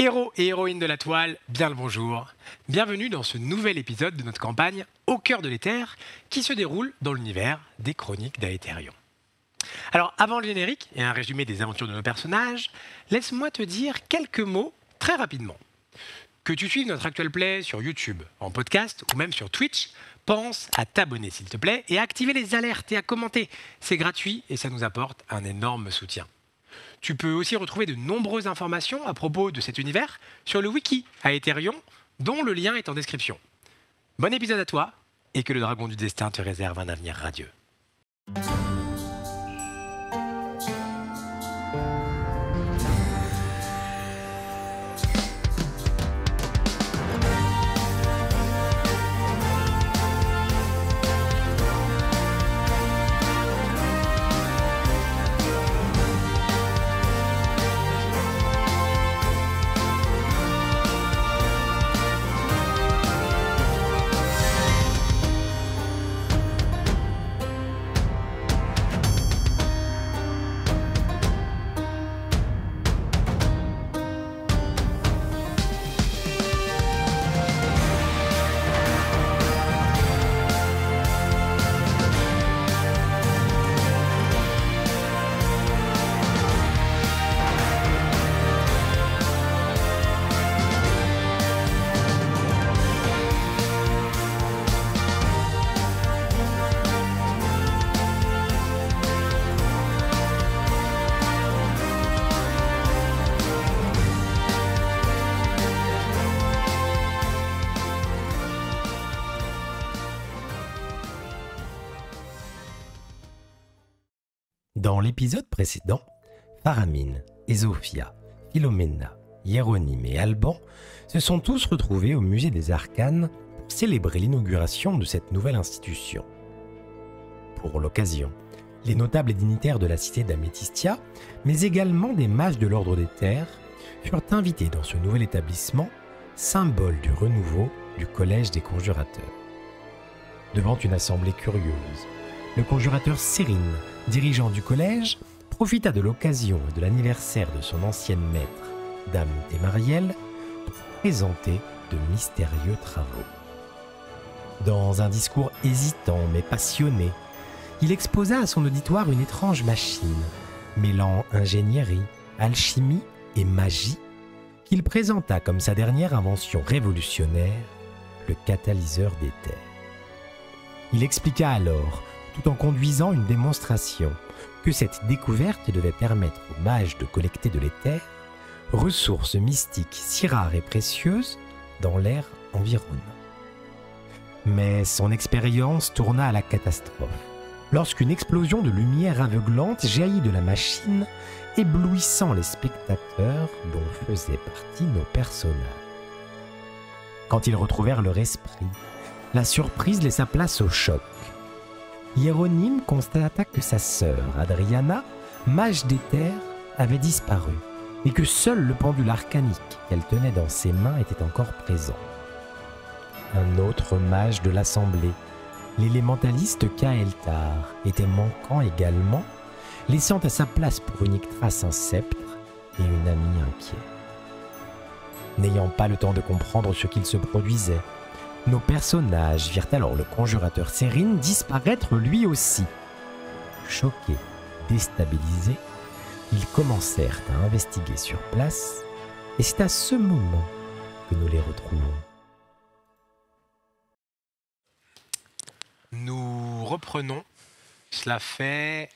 Héros et héroïnes de la toile, bien le bonjour. Bienvenue dans ce nouvel épisode de notre campagne Au cœur de l'éther qui se déroule dans l'univers des chroniques d'Aetherion. Alors avant le générique et un résumé des aventures de nos personnages, laisse-moi te dire quelques mots très rapidement. Que tu suives notre actual play sur YouTube, en podcast ou même sur Twitch, pense à t'abonner s'il te plaît et à activer les alertes et à commenter. C'est gratuit et ça nous apporte un énorme soutien. Tu peux aussi retrouver de nombreuses informations à propos de cet univers sur le wiki Aetherion, dont le lien est en description. Bon épisode à toi, et que le dragon du destin te réserve un avenir radieux. Dans l'épisode précédent, Faramine, Ésophia, Philomena, Hieronyme et Alban se sont tous retrouvés au musée des Arcanes pour célébrer l'inauguration de cette nouvelle institution. Pour l'occasion, les notables et dignitaires de la cité d'Améthystia, mais également des mages de l'ordre des terres, furent invités dans ce nouvel établissement, symbole du renouveau du collège des conjurateurs. Devant une assemblée curieuse, le conjurateur Sérine, dirigeant du collège, profita de l'occasion et de l'anniversaire de son ancienne maître, Dame Thémariel, pour présenter de mystérieux travaux. Dans un discours hésitant mais passionné, il exposa à son auditoire une étrange machine, mêlant ingénierie, alchimie et magie, qu'il présenta comme sa dernière invention révolutionnaire, le catalyseur d'éther. Il expliqua alors, tout en conduisant une démonstration, que cette découverte devait permettre aux mages de collecter de l'éther, ressource mystique si rare et précieuse dans l'ère environnante. Mais son expérience tourna à la catastrophe, lorsqu'une explosion de lumière aveuglante jaillit de la machine, éblouissant les spectateurs dont faisaient partie nos personnages. Quand ils retrouvèrent leur esprit, la surprise laissa place au choc. Hieronyme constata que sa sœur, Adriana, mage d'éther, avait disparu et que seul le pendule arcanique qu'elle tenait dans ses mains était encore présent. Un autre mage de l'assemblée, l'élémentaliste Kael'thar, était manquant également, laissant à sa place pour unique trace un sceptre et une amie inquiet. N'ayant pas le temps de comprendre ce qu'il se produisait, nos personnages virent alors le conjurateur Sérine disparaître lui aussi. Choqués, déstabilisés, ils commencèrent à investiguer sur place, et c'est à ce moment que nous les retrouvons. Nous reprenons, cela fait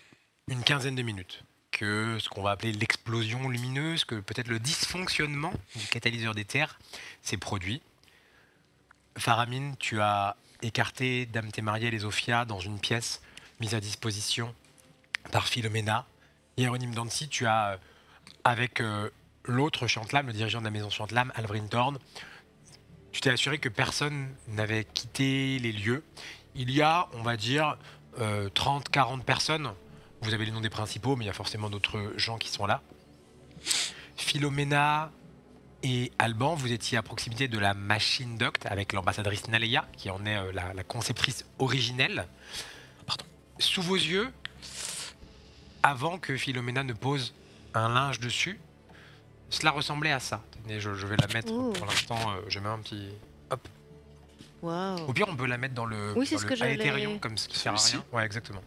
une quinzaine de minutes que ce qu'on va appeler l'explosion lumineuse, que peut-être le dysfonctionnement du catalyseur d'éther s'est produit. Faramine, tu as écarté Dame Thémariel et Ésophia dans une pièce mise à disposition par Philomena. Hieronyme Dancy, tu as, avec l'autre Chantelam, le dirigeant de la maison Chantelam, Alvryn Thorn, tu t'es assuré que personne n'avait quitté les lieux. Il y a, on va dire, 30-40 personnes. Vous avez les noms des principaux, mais il y a forcément d'autres gens qui sont là. Philomena et Alban, vous étiez à proximité de la machine Duct avec l'ambassadrice Naleia, qui en est la conceptrice originelle. Pardon. Sous vos yeux, avant que Philomena ne pose un linge dessus, Cela ressemblait à ça. Tenez, je vais la mettre Oh. pour l'instant. Je mets un petit. Hop. Waouh. Au pire, on peut la mettre dans le, Oui, c'est dans ce le que j'allais- Aetherium, comme ce qui sert à Celui-ci. rien. Ouais, exactement.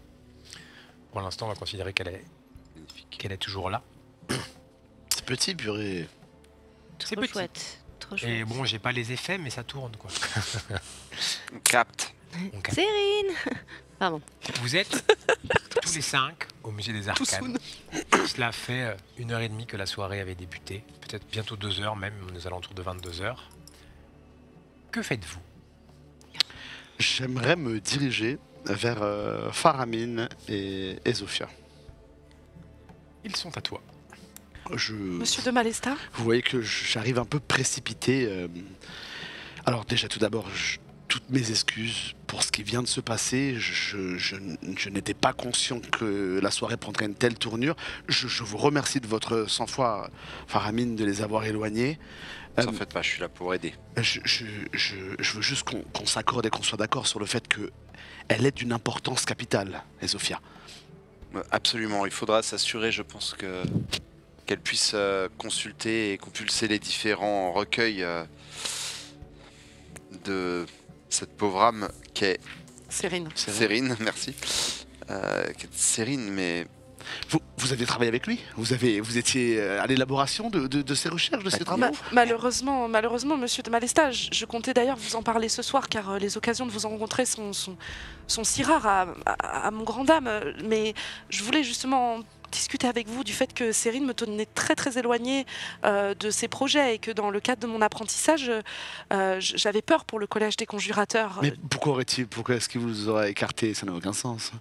Pour l'instant, on va considérer qu'elle est toujours là. C'est petit, purée. C'est Trop petit. chouette. Trop chouette. Et bon, j'ai pas les effets, mais ça tourne quoi. On capte. On capte. Cérine. Pardon. Vous êtes tous les 5 au musée des Arcanes. Cela fait 1h30 que la soirée avait débuté, peut-être bientôt 2h même, aux alentours de 22h. Que faites-vous? J'aimerais me diriger vers Faramine et Zofia. Ils sont à toi. Monsieur de Malesta? Vous voyez que j'arrive un peu précipité. Alors déjà, tout d'abord, toutes mes excuses pour ce qui vient de se passer. Je n'étais pas conscient que la soirée prendrait une telle tournure. Je vous remercie de votre sang-froid, Faramine, de les avoir éloignés. En fait, pas, je suis là pour aider. Je veux juste qu'on s'accorde et qu'on soit d'accord sur le fait qu'elle est d'une importance capitale, Zofia. Absolument, il faudra s'assurer, je pense, qu'elle puisse consulter et compulser les différents recueils de cette pauvre âme qui est Cérine. Cérine, merci. Qui est Cérine, mais Vous avez travaillé avec lui vous étiez à l'élaboration de ces recherches, de ces travaux Malheureusement, monsieur de Malesta, je comptais d'ailleurs vous en parler ce soir car les occasions de vous en rencontrer sont si rares à mon grand dame. Mais je voulais justement discuter avec vous du fait que Cérine me tenait très très éloignée de ses projets et que dans le cadre de mon apprentissage, j'avais peur pour le collège des conjurateurs. Mais pourquoi est-ce qu'il vous aurait écarté? Ça n'a aucun sens.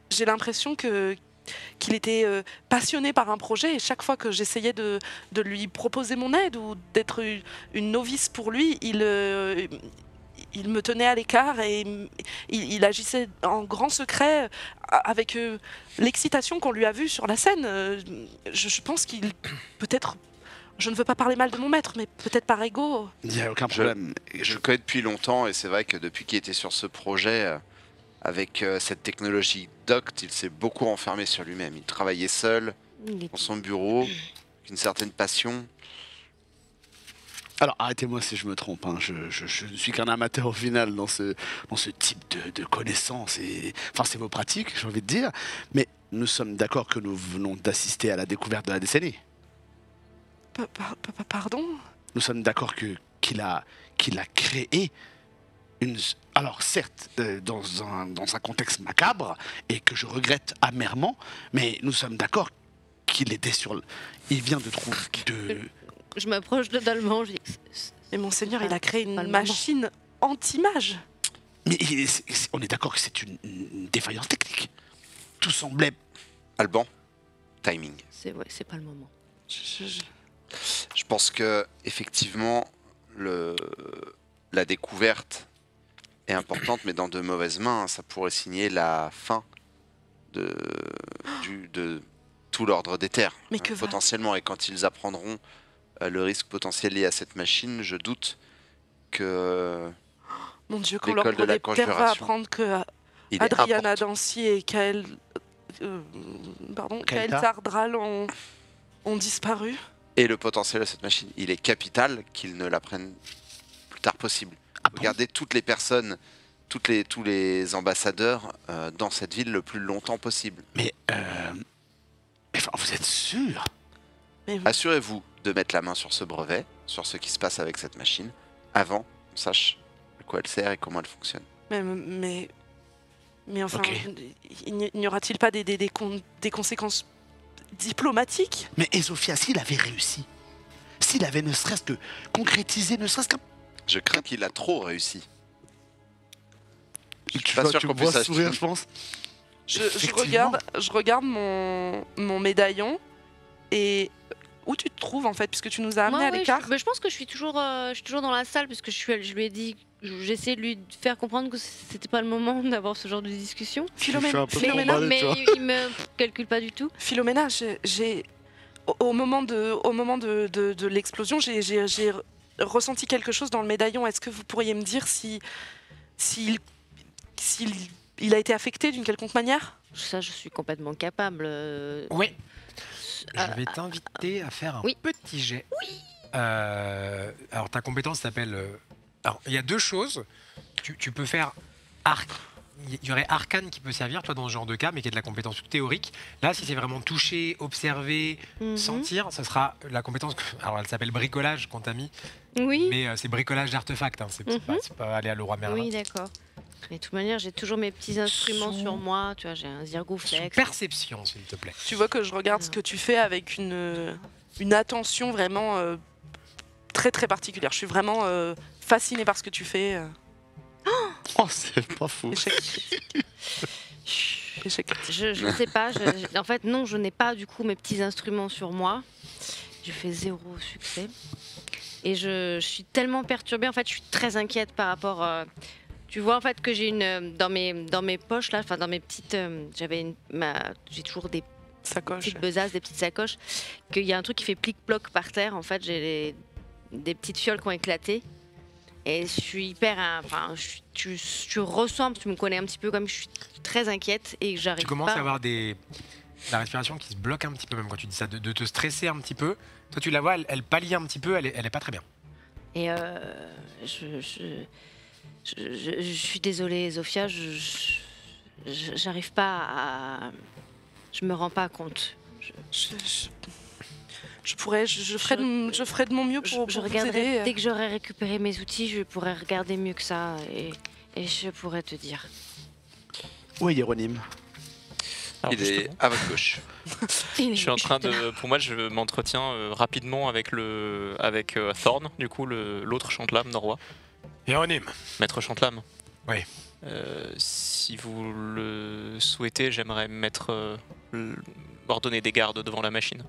J'ai l'impression qu'il était passionné par un projet et chaque fois que j'essayais de lui proposer mon aide ou d'être une novice pour lui, il me tenait à l'écart et il agissait en grand secret avec l'excitation qu'on lui a vue sur la scène. Je pense qu'il peut-être... Je ne veux pas parler mal de mon maître, mais peut-être par ego. Il n'y a aucun problème. je le connais depuis longtemps et c'est vrai que depuis qu'il était sur ce projet, avec cette technologie Doct, il s'est beaucoup renfermé sur lui-même. Il travaillait seul, dans son bureau, avec une certaine passion. Alors arrêtez-moi si je me trompe, hein. Je ne suis qu'un amateur au final dans ce type de connaissances. Enfin, c'est vos pratiques, j'ai envie de dire. Mais nous sommes d'accord que nous venons d'assister à la découverte de la décennie. Pardon? Nous sommes d'accord qu'il a créé une... Alors certes, dans un contexte macabre, et que je regrette amèrement, mais nous sommes d'accord qu'il était sur... Il vient de trouver... Je m'approche de Dalman. Et monseigneur, il a créé pas une le moment. machine anti-mage. Mais on est d'accord que c'est une défaillance technique. Tout semblait... Alban, timing. C'est pas le moment. Je pense que effectivement, la découverte est importante, mais dans de mauvaises mains, ça pourrait signer la fin de tout l'ordre des terres, Mais que va- potentiellement. Et quand ils apprendront le risque potentiel lié à cette machine, je doute que Mon Dieu, quand L'école de la l'ordre des terres va conjuration. apprendre que il est Adriana important. Dancy et Kael Kael'thar Tardral ont disparu. Et le potentiel de cette machine, il est capital qu'ils ne l'apprennent le plus tard possible. Ah bon? Regardez toutes les personnes, tous les ambassadeurs dans cette ville le plus longtemps possible. Mais... Enfin, vous êtes sûr? Mais Assurez-vous de mettre la main sur ce brevet, sur ce qui se passe avec cette machine, avant qu'on sache à quoi elle sert et comment elle fonctionne. mais enfin, Ok. n'y aura-t-il pas des conséquences diplomatiques? Mais Zofia, s'il avait réussi, s'il avait ne serait-ce que concrétisé, ne serait-ce qu'un... Je crains qu'il a trop réussi. Tu pas sûr tu qu'on me vois puisse sourire, acheter. je pense. Je Effectivement. regarde mon médaillon et où tu te trouves en fait, puisque tu nous as amenés Moi, à ouais, l'écart. je pense que je suis toujours dans la salle puisque je lui ai dit, j'essaie de lui faire comprendre que c'était pas le moment d'avoir ce genre de discussion. Philomène, un peu Mais, trop emballé, tu vois. il me calcule pas du tout. Philomena, au moment de l'explosion, j'ai ressenti quelque chose dans le médaillon. Est-ce que vous pourriez me dire s'il a été affecté d'une quelconque manière? Ça, je suis complètement capable. Oui. Je vais t'inviter à faire un oui. petit jet. Alors ta compétence s'appelle... alors il y a deux choses. Tu peux faire... Il y aurait arcane qui peut servir, toi, dans ce genre de cas, mais qui est de la compétence théorique. Là, si c'est vraiment toucher, observer, sentir, ça sera la compétence... Alors elle s'appelle bricolage qu'on t'a mis, Oui. mais c'est bricolage d'artefacts. Hein. C'est pas aller à Leroy Merlin. Oui, d'accord. Mais de toute manière, j'ai toujours mes petits instruments sur moi. Tu vois, j'ai un zirgoflex. Perception, s'il te plaît. Tu vois que je regarde ce que tu fais avec une attention vraiment très très particulière. Je suis vraiment fascinée par ce que tu fais. Oh, c'est pas fou. Échec critique. Échec critique. Je sais pas. En fait, non, je n'ai pas du coup mes petits instruments sur moi. Je fais 0 succès. Et je suis tellement perturbée. En fait, je suis très inquiète par rapport. Tu vois en fait que j'ai une dans mes poches là, enfin dans mes petites. J'ai toujours des Sacoche. petites besasses, des petites sacoches. Qu'il y a un truc qui fait plic-ploc par terre. En fait, j'ai des petites fioles qui ont éclaté. Et je suis hyper. Enfin, tu ressens, tu me connais un petit peu comme je suis très inquiète et que j'arrive Tu pas. commences à avoir la respiration qui se bloque un petit peu, même quand tu dis ça, de te stresser un petit peu. Toi, tu la vois, elle pâlit un petit peu, elle est pas très bien. Et je suis désolée, Zofia, j'arrive pas à. Je me rends pas compte. Je ferai de mon mieux pour Je vous regarderai, aider. dès que j'aurai récupéré mes outils, je pourrai regarder mieux que ça et je pourrai te dire. Où est Hieronyme? Alors, Il est à votre gauche. je suis en train de. Pour moi, je m'entretiens rapidement avec Thorn, du coup, l'autre Chantelam norrois. Hieronyme. Maître Chantelam. Oui. Si vous le souhaitez, j'aimerais ordonner des gardes devant la machine.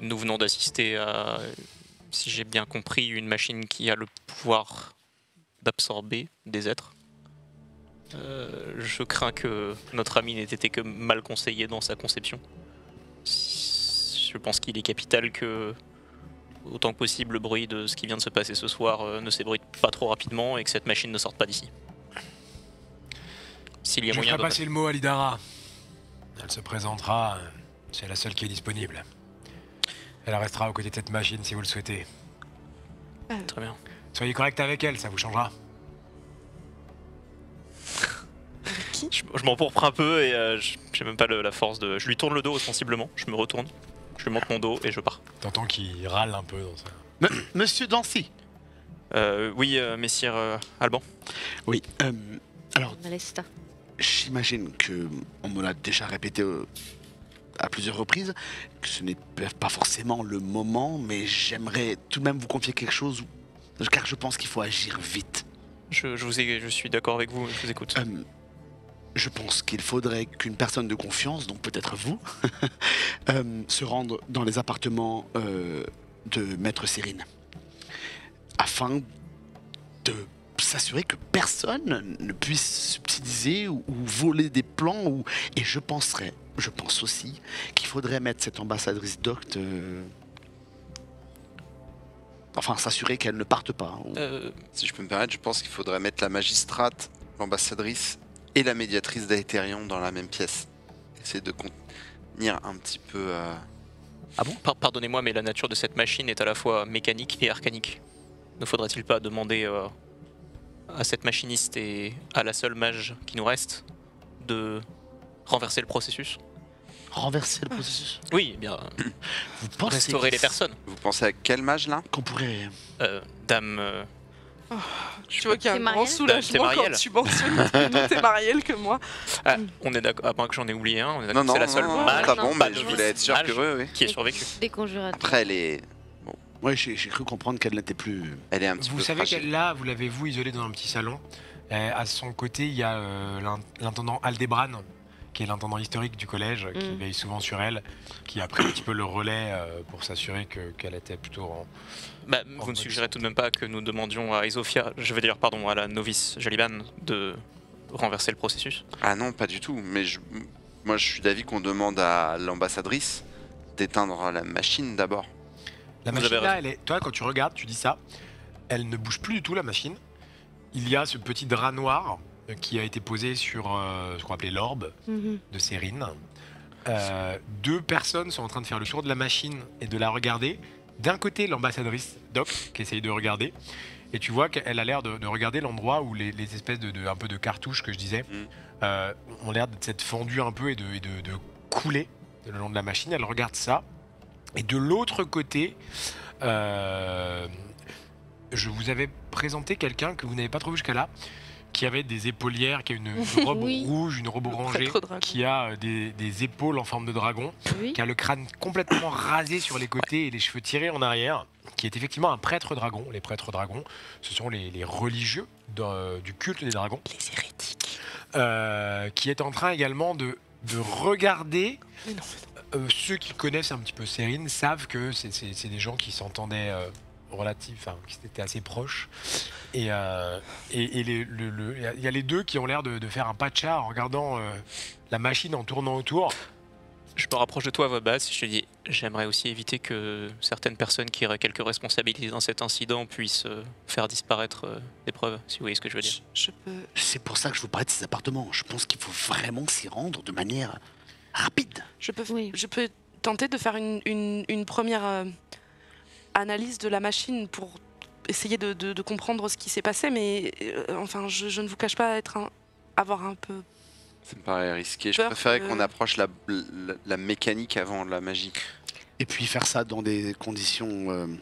Nous venons d'assister à, si j'ai bien compris, une machine qui a le pouvoir d'absorber des êtres. Je crains que notre ami n'ait été que mal conseillé dans sa conception. Je pense qu'il est capital que, autant que possible, le bruit de ce qui vient de se passer ce soir ne s'ébruite pas trop rapidement et que cette machine ne sorte pas d'ici. S'il y a Je moyen ferai de... passer le mot à Lidara. Elle se présentera, c'est la seule qui est disponible. Elle restera aux côtés de cette machine si vous le souhaitez. Très bien. Soyez correct avec elle, ça vous changera. Je m'empourpre un peu et j'ai même pas la force de... Je lui tourne le dos ostensiblement, je me retourne, je lui montre mon dos et je pars. T'entends qu'il râle un peu dans ça. Monsieur Dancy. Oui, messire Alban. Oui. Alors, Alesta. j'imagine que on me l'a déjà répété à plusieurs reprises, que ce n'est pas forcément le moment, mais j'aimerais tout de même vous confier quelque chose, car je pense qu'il faut agir vite. Je suis d'accord avec vous, je vous écoute. Je pense qu'il faudrait qu'une personne de confiance, donc peut-être vous, se rende dans les appartements de Maître Cérine, afin de s'assurer que personne ne puisse subtiliser ou voler des plans. Et je pense aussi qu'il faudrait mettre cette ambassadrice Docte... Enfin, s'assurer qu'elle ne parte pas. Si je peux me permettre, je pense qu'il faudrait mettre la magistrate, l'ambassadrice et la médiatrice d'Aetherion dans la même pièce. Essayer de contenir un petit peu... Ah bon? Pardonnez-moi, mais la nature de cette machine est à la fois mécanique et arcanique. Ne faudrait-il pas demander à cette machiniste et à la seule mage qui nous reste de renverser le processus? Renverser le processus? Oui, eh bien, Vous pensez restaurer les personnes. Vous pensez à quel mage là? qu'on pourrait... Dame... Tu vois qu'il y a T'es un grand Marielle? T'es soulagement quand Marielle. tu mentionnes que t'es Marielle que moi. on est d'accord, à moins que j'en ai oublié un, on est Non, d'accord, non, c'est la seule non, mage pas non, bon, pas mais je novice. voulais être sûr que Mage. oui. qui est survécu. Des conjurateurs. Après, elle est Ouais, j'ai cru comprendre qu'elle n'était plus... un petit Vous peu savez fragile. qu'elle là, vous l'avez vous isolée dans un petit salon. À son côté, il y a l'intendant Aldebran, qui est l'intendant historique du collège, qui veille souvent sur elle, qui a pris un petit peu le relais pour s'assurer qu'elle était plutôt en... Bah, vous ne suggérez tout de même pas que nous demandions à Isofia, à la novice Jaliban, de renverser le processus? Ah non, pas du tout. Mais moi, je suis d'avis qu'on demande à l'ambassadrice d'éteindre la machine d'abord. La Vous machine avez là, raison. toi quand tu regardes, tu dis ça, elle ne bouge plus du tout la machine. Il y a ce petit drap noir qui a été posé sur ce qu'on appelait l'orbe Mhm. de Cérine. 2 personnes sont en train de faire le tour de la machine et de la regarder. D'un côté, l'ambassadrice Doc qui essaye de regarder. Et tu vois qu'elle a l'air de regarder l'endroit où les espèces un peu de cartouches que je disais ont l'air de s'être fendues un peu et de couler le long de la machine. Elle regarde ça. Et de l'autre côté, je vous avais présenté quelqu'un que vous n'avez pas trouvé jusqu'à là, qui avait des épaulières, qui a une robe rouge, une robe orangée, qui a des épaules en forme de dragon, qui a le crâne complètement rasé sur les côtés et les cheveux tirés en arrière, qui est effectivement un prêtre dragon. Les prêtres dragons, ce sont les religieux du culte des dragons. Les hérétiques. Qui est en train également de regarder... ceux qui connaissent un petit peu Cérine savent que c'est des gens qui s'entendaient qui étaient assez proches. Et il y a les 2 qui ont l'air de faire un pacha en regardant la machine en tournant autour. Je me rapproche de toi à voix basse, je te dis, j'aimerais aussi éviter que certaines personnes qui auraient quelques responsabilités dans cet incident puissent faire disparaître des preuves, si vous voyez ce que je veux dire. Je peux... C'est pour ça que je vous parlais de ces appartements. Je pense qu'il faut vraiment s'y rendre de manière rapide. Je peux tenter de faire une première analyse de la machine pour essayer de comprendre ce qui s'est passé, mais enfin, je ne vous cache pas avoir un peu... Ça me paraît risqué. Je préférais qu'on approche la mécanique avant la magie. Et puis faire ça dans des conditions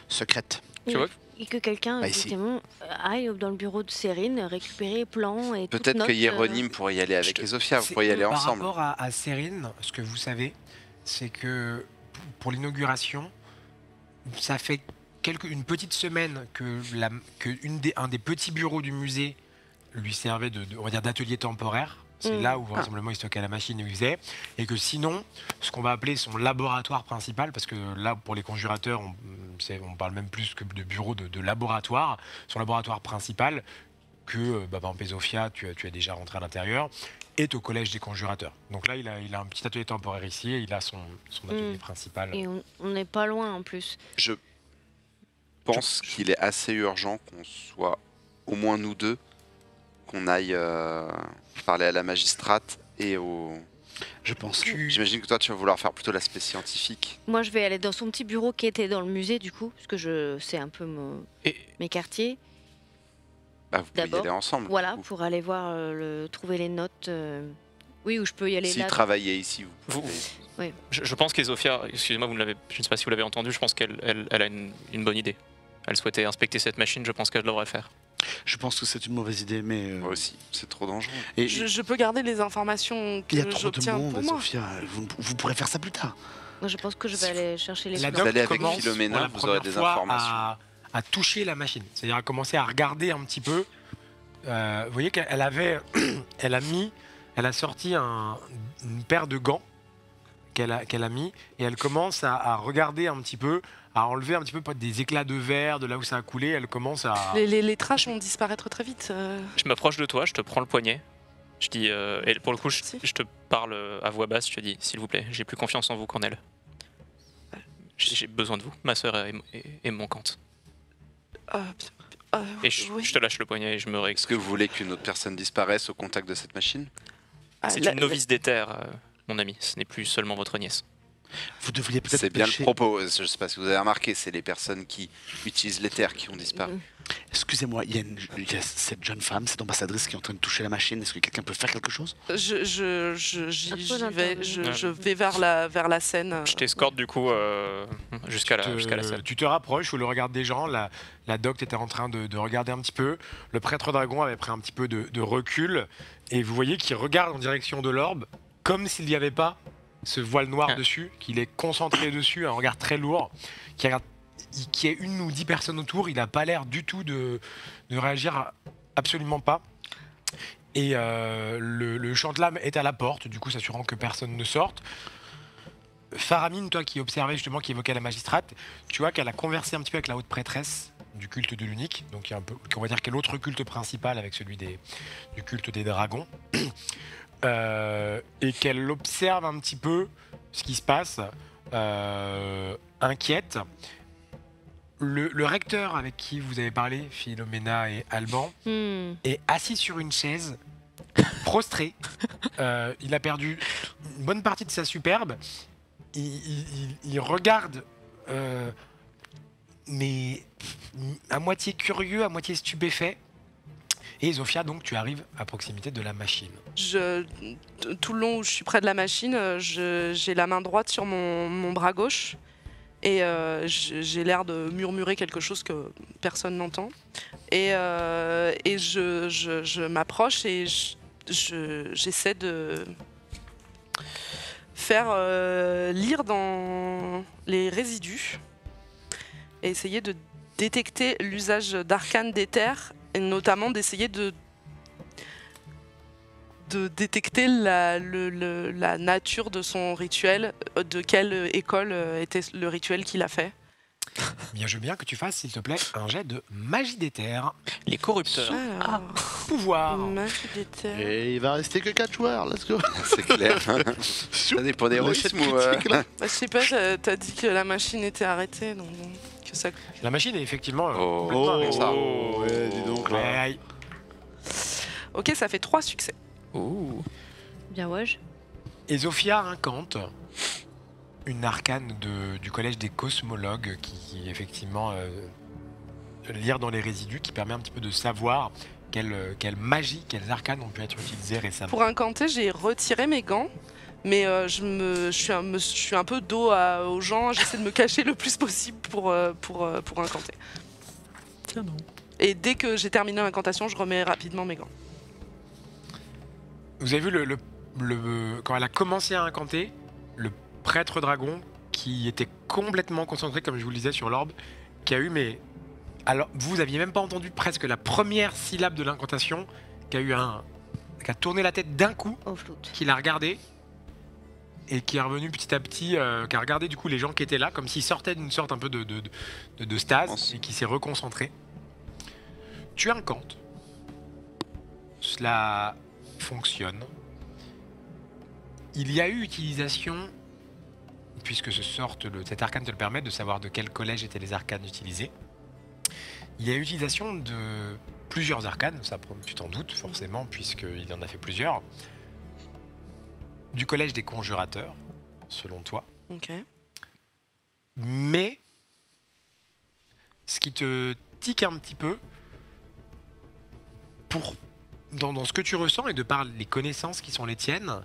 secrètes. Tu vois ? Et que quelqu'un effectivement aille dans le bureau de Cérine récupérer plans et peut-être que Hieronyme pourrait y aller avec Ezofia, vous pourriez y aller ensemble. Par rapport à Cérine, ce que vous savez, c'est que pour l'inauguration, ça fait une petite semaine que un des petits bureaux du musée lui servait on va dire d'atelier temporaire. C'est là où vraisemblablement il stockait la machine et où il faisait. Et que sinon, ce qu'on va appeler son laboratoire principal, parce que là, pour les conjurateurs, on parle même plus que de bureau, de laboratoire. Son laboratoire principal, que, par exemple, Ezofia, tu es déjà rentré à l'intérieur, est au collège des conjurateurs. Donc là, il a un petit atelier temporaire ici et il a son atelier principal. Et on n'est pas loin en plus. Je pense qu'il est assez urgent qu'on soit au moins nous 2, qu'on aille parler à la magistrate et au... Je pense que... J'imagine que toi, tu vas vouloir faire plutôt l'aspect scientifique. Moi, je vais aller dans son petit bureau qui était dans le musée, du coup, parce que je sais un peu mes quartiers. Bah, vous pouvez y aller ensemble. Voilà, pour aller voir, trouver les notes. Oui, où je peux y aller là. S'il travaillait ici, vous pouvez... Oui. Je pense qu'Ezofia, excusez-moi, je ne sais pas si vous l'avez entendu, je pense qu'elle a une bonne idée. Elle souhaitait inspecter cette machine, je pense qu'elle devrait le faire. Je pense que c'est une mauvaise idée, mais... Moi aussi, c'est trop dangereux. Et je peux garder les informations que j'obtiens pour moi. Sophia, vous pourrez faire ça plus tard. Moi, je pense que je vais aller chercher les Vous allez avec Philomena, vous aurez des informations. À toucher la machine, c'est-à-dire à commencer à regarder un petit peu. Vous voyez qu'elle a sorti une paire de gants qu'elle a mis et elle commence à regarder un petit peu, à enlever un petit peu des éclats de verre de là où ça a coulé. Elle commence à... Les traces vont disparaître très vite. Je m'approche de toi, je te prends le poignet. Je dis, et pour le coup, je te parle à voix basse, je te dis, s'il vous plaît, j'ai plus confiance en vous qu'en elle. J'ai besoin de vous, ma sœur est manquante. Et je te lâche le poignet et je me réexcuse. Est-ce que vous voulez qu'une autre personne disparaisse au contact de cette machine? C'est une novice des terres, mon ami, ce n'est plus seulement votre nièce. Vous devriez peut-être... C'est bien le propos, je ne sais pas si vous avez remarqué, c'est les personnes qui utilisent les terres qui ont disparu. Excusez-moi, il y a cette jeune femme, cette ambassadrice qui est en train de toucher la machine. Est-ce que quelqu'un peut faire quelque chose? Je vais vers la scène. Je t'escorte du coup jusqu'à la salle. Tu te rapproches sous le regard des gens. La docte était en train de regarder un petit peu. Le prêtre dragon avait pris un petit peu de recul. Et vous voyez qu'il regarde en direction de l'orbe, comme s'il n'y avait pas ce voile noir dessus, qu'il est concentré dessus, un regard très lourd, qui a 1 ou 10 personnes autour. Il n'a pas l'air du tout de réagir, absolument pas. Et le chantelame est à la porte, du coup s'assurant que personne ne sorte. Faramine, toi qui observais justement, qui évoquait la magistrate, tu vois qu'elle a conversé un petit peu avec la haute prêtresse du culte de l'unique, donc on va dire qu'elle est l'autre culte principal avec celui du culte des dragons, et qu'elle observe un petit peu ce qui se passe, inquiète. Le recteur avec qui vous avez parlé, Philomena et Alban, est assis sur une chaise prostré. Il a perdu une bonne partie de sa superbe. Il regarde, mais à moitié curieux, à moitié stupéfait. Et Zofia, donc, tu arrives à proximité de la machine. Tout le long où je suis près de la machine, j'ai la main droite sur mon bras gauche. Et j'ai l'air de murmurer quelque chose que personne n'entend. Et je m'approche et j'essaie de faire lire dans les résidus et essayer de détecter l'usage d'arcanes d'éther et notamment d'essayer de détecter la nature de son rituel, de quelle école était le rituel qu'il a fait. Bien, je veux bien que tu fasses, s'il te plaît, un jet de magie d'éther. Les corrupteurs. Alors, Pouvoir. magie d'éther. Et il va rester que 4 joueurs, let's go. C'est clair. Ça dépend des Réussite rythmes ou... critique, là. Bah, je sais pas, t'as dit que la machine était arrêtée, donc bon, que ça... La machine est effectivement... Oh. complètement arrêtée. ça. Ouais, dis donc là. Ouais, Ok, ça fait 3 succès. Ouh. Bien ouais. Et Zofia incante une arcane du collège des cosmologues qui effectivement lire dans les résidus, qui permet un petit peu de savoir quelle magie, quelles arcanes ont pu être utilisées récemment. Pour incanter, j'ai retiré mes gants, mais je suis un peu dos aux gens, j'essaie de me cacher le plus possible pour incanter. Tiens non. Et dès que j'ai terminé l'incantation, je remets rapidement mes gants. Vous avez vu quand elle a commencé à incanter, le prêtre dragon qui était complètement concentré, comme je vous le disais, sur l'orbe, qui a eu alors vous aviez même pas entendu presque la première syllabe de l'incantation, qui a tourné la tête d'un coup, Au floute. qui l'a regardé et qui est revenu petit à petit, qui a regardé du coup les gens qui étaient là, comme s'il sortait d'une sorte un peu de stase et qui s'est reconcentré. Tu incantes. Cela fonctionne. Il y a eu utilisation, puisque cet arcane te le permet de savoir de quel collège étaient les arcanes utilisés. Il y a eu utilisation de plusieurs arcanes, ça tu t'en doutes forcément, puisqu'il en a fait plusieurs. Du collège des conjurateurs, selon toi. Ok. Mais, ce qui te tique un petit peu, dans ce que tu ressens et de par les connaissances qui sont les tiennes,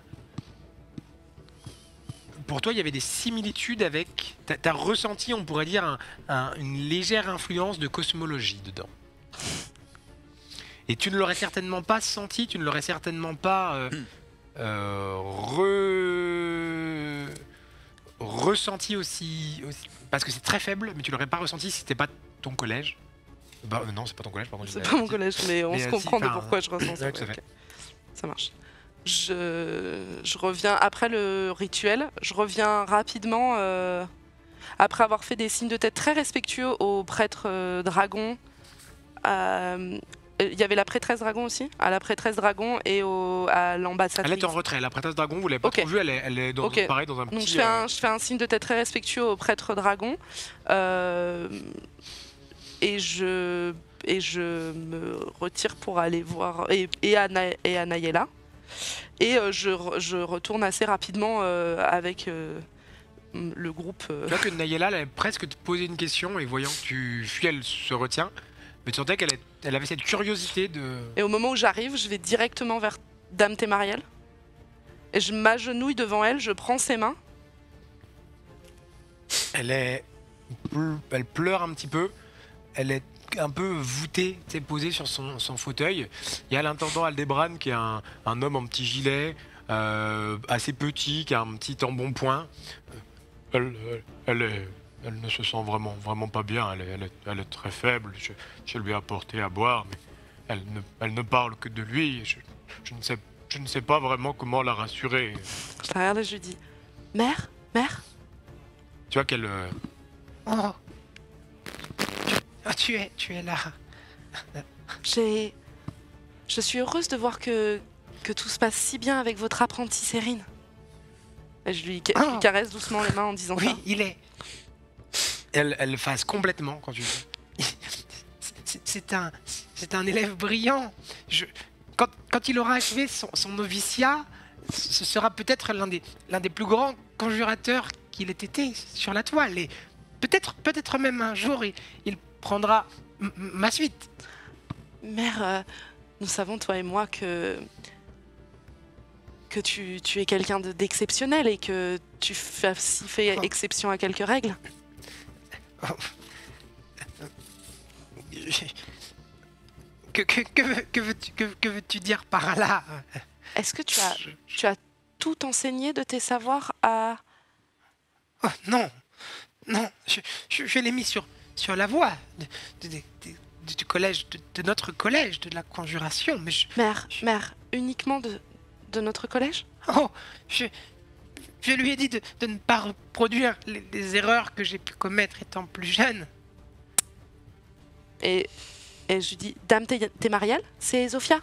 pour toi, il y avait des similitudes avec... T'as ressenti, on pourrait dire, une légère influence de cosmologie dedans. Et tu ne l'aurais certainement pas senti, tu ne l'aurais certainement pas ressenti aussi... Parce que c'est très faible, mais tu l'aurais pas ressenti si c'était pas ton collège. Bah non, c'est pas ton collège, pardon. C'est pas mon collège, mais on se comprend de pourquoi je ressens ça. Ouais, tout à fait. Ok. Ça marche. Je reviens après le rituel. Je reviens rapidement après avoir fait des signes de tête très respectueux au prêtre dragon. Il y avait la prêtresse dragon aussi, à la prêtresse dragon et à l'ambassadrice. Elle est en retrait. La prêtresse dragon, vous l'avez pas trop vue, elle est pareil dans un Donc petit... je fais un signe de tête très respectueux au prêtre dragon. Et je me retire pour aller voir et à Nayela. Et je retourne assez rapidement avec le groupe. Tu vois que Nayela, elle avait presque te posé une question et voyant que tu fuis, elle se retient. Mais tu sentais qu'elle avait cette curiosité de... Et au moment où j'arrive, je vais directement vers Dame Thémariel. Et je m'agenouille devant elle, je prends ses mains. Elle pleure un petit peu. Elle est un peu voûtée, posée sur son fauteuil. Il y a l'intendant Aldebran qui est un homme en petit gilet, assez petit, qui a un petit embonpoint. Elle ne se sent vraiment pas bien. Elle est très faible. Je lui ai apporté à boire, mais elle ne parle que de lui. Je ne sais pas vraiment comment la rassurer. Je la regarde et je lui dis « Mère ? Tu vois qu'elle... Oh. Tu es là. Je suis heureuse de voir que tout se passe si bien avec votre apprentie Sérine. » Et je lui caresse doucement les mains en disant ça. Oui, il est. Elle fasse complètement quand tu dis. C'est un élève brillant. quand il aura achevé son noviciat, ce sera peut-être l'un des plus grands conjurateurs qu'il ait été sur la toile. Et peut-être même un jour, il prendra ma suite. Mère, nous savons, toi et moi, que tu es quelqu'un d'exceptionnel et que tu fais exception à quelques règles. Que veux-tu dire par là? Est-ce que tu as tout enseigné de tes savoirs à... Oh, non, je l'ai mis sur la voie du collège, de notre collège, de la conjuration, mais Mère, uniquement de notre collège? Oh, je lui ai dit de ne pas reproduire les erreurs que j'ai pu commettre étant plus jeune. Et je lui dis, Dame Témariel, c'est Zofia?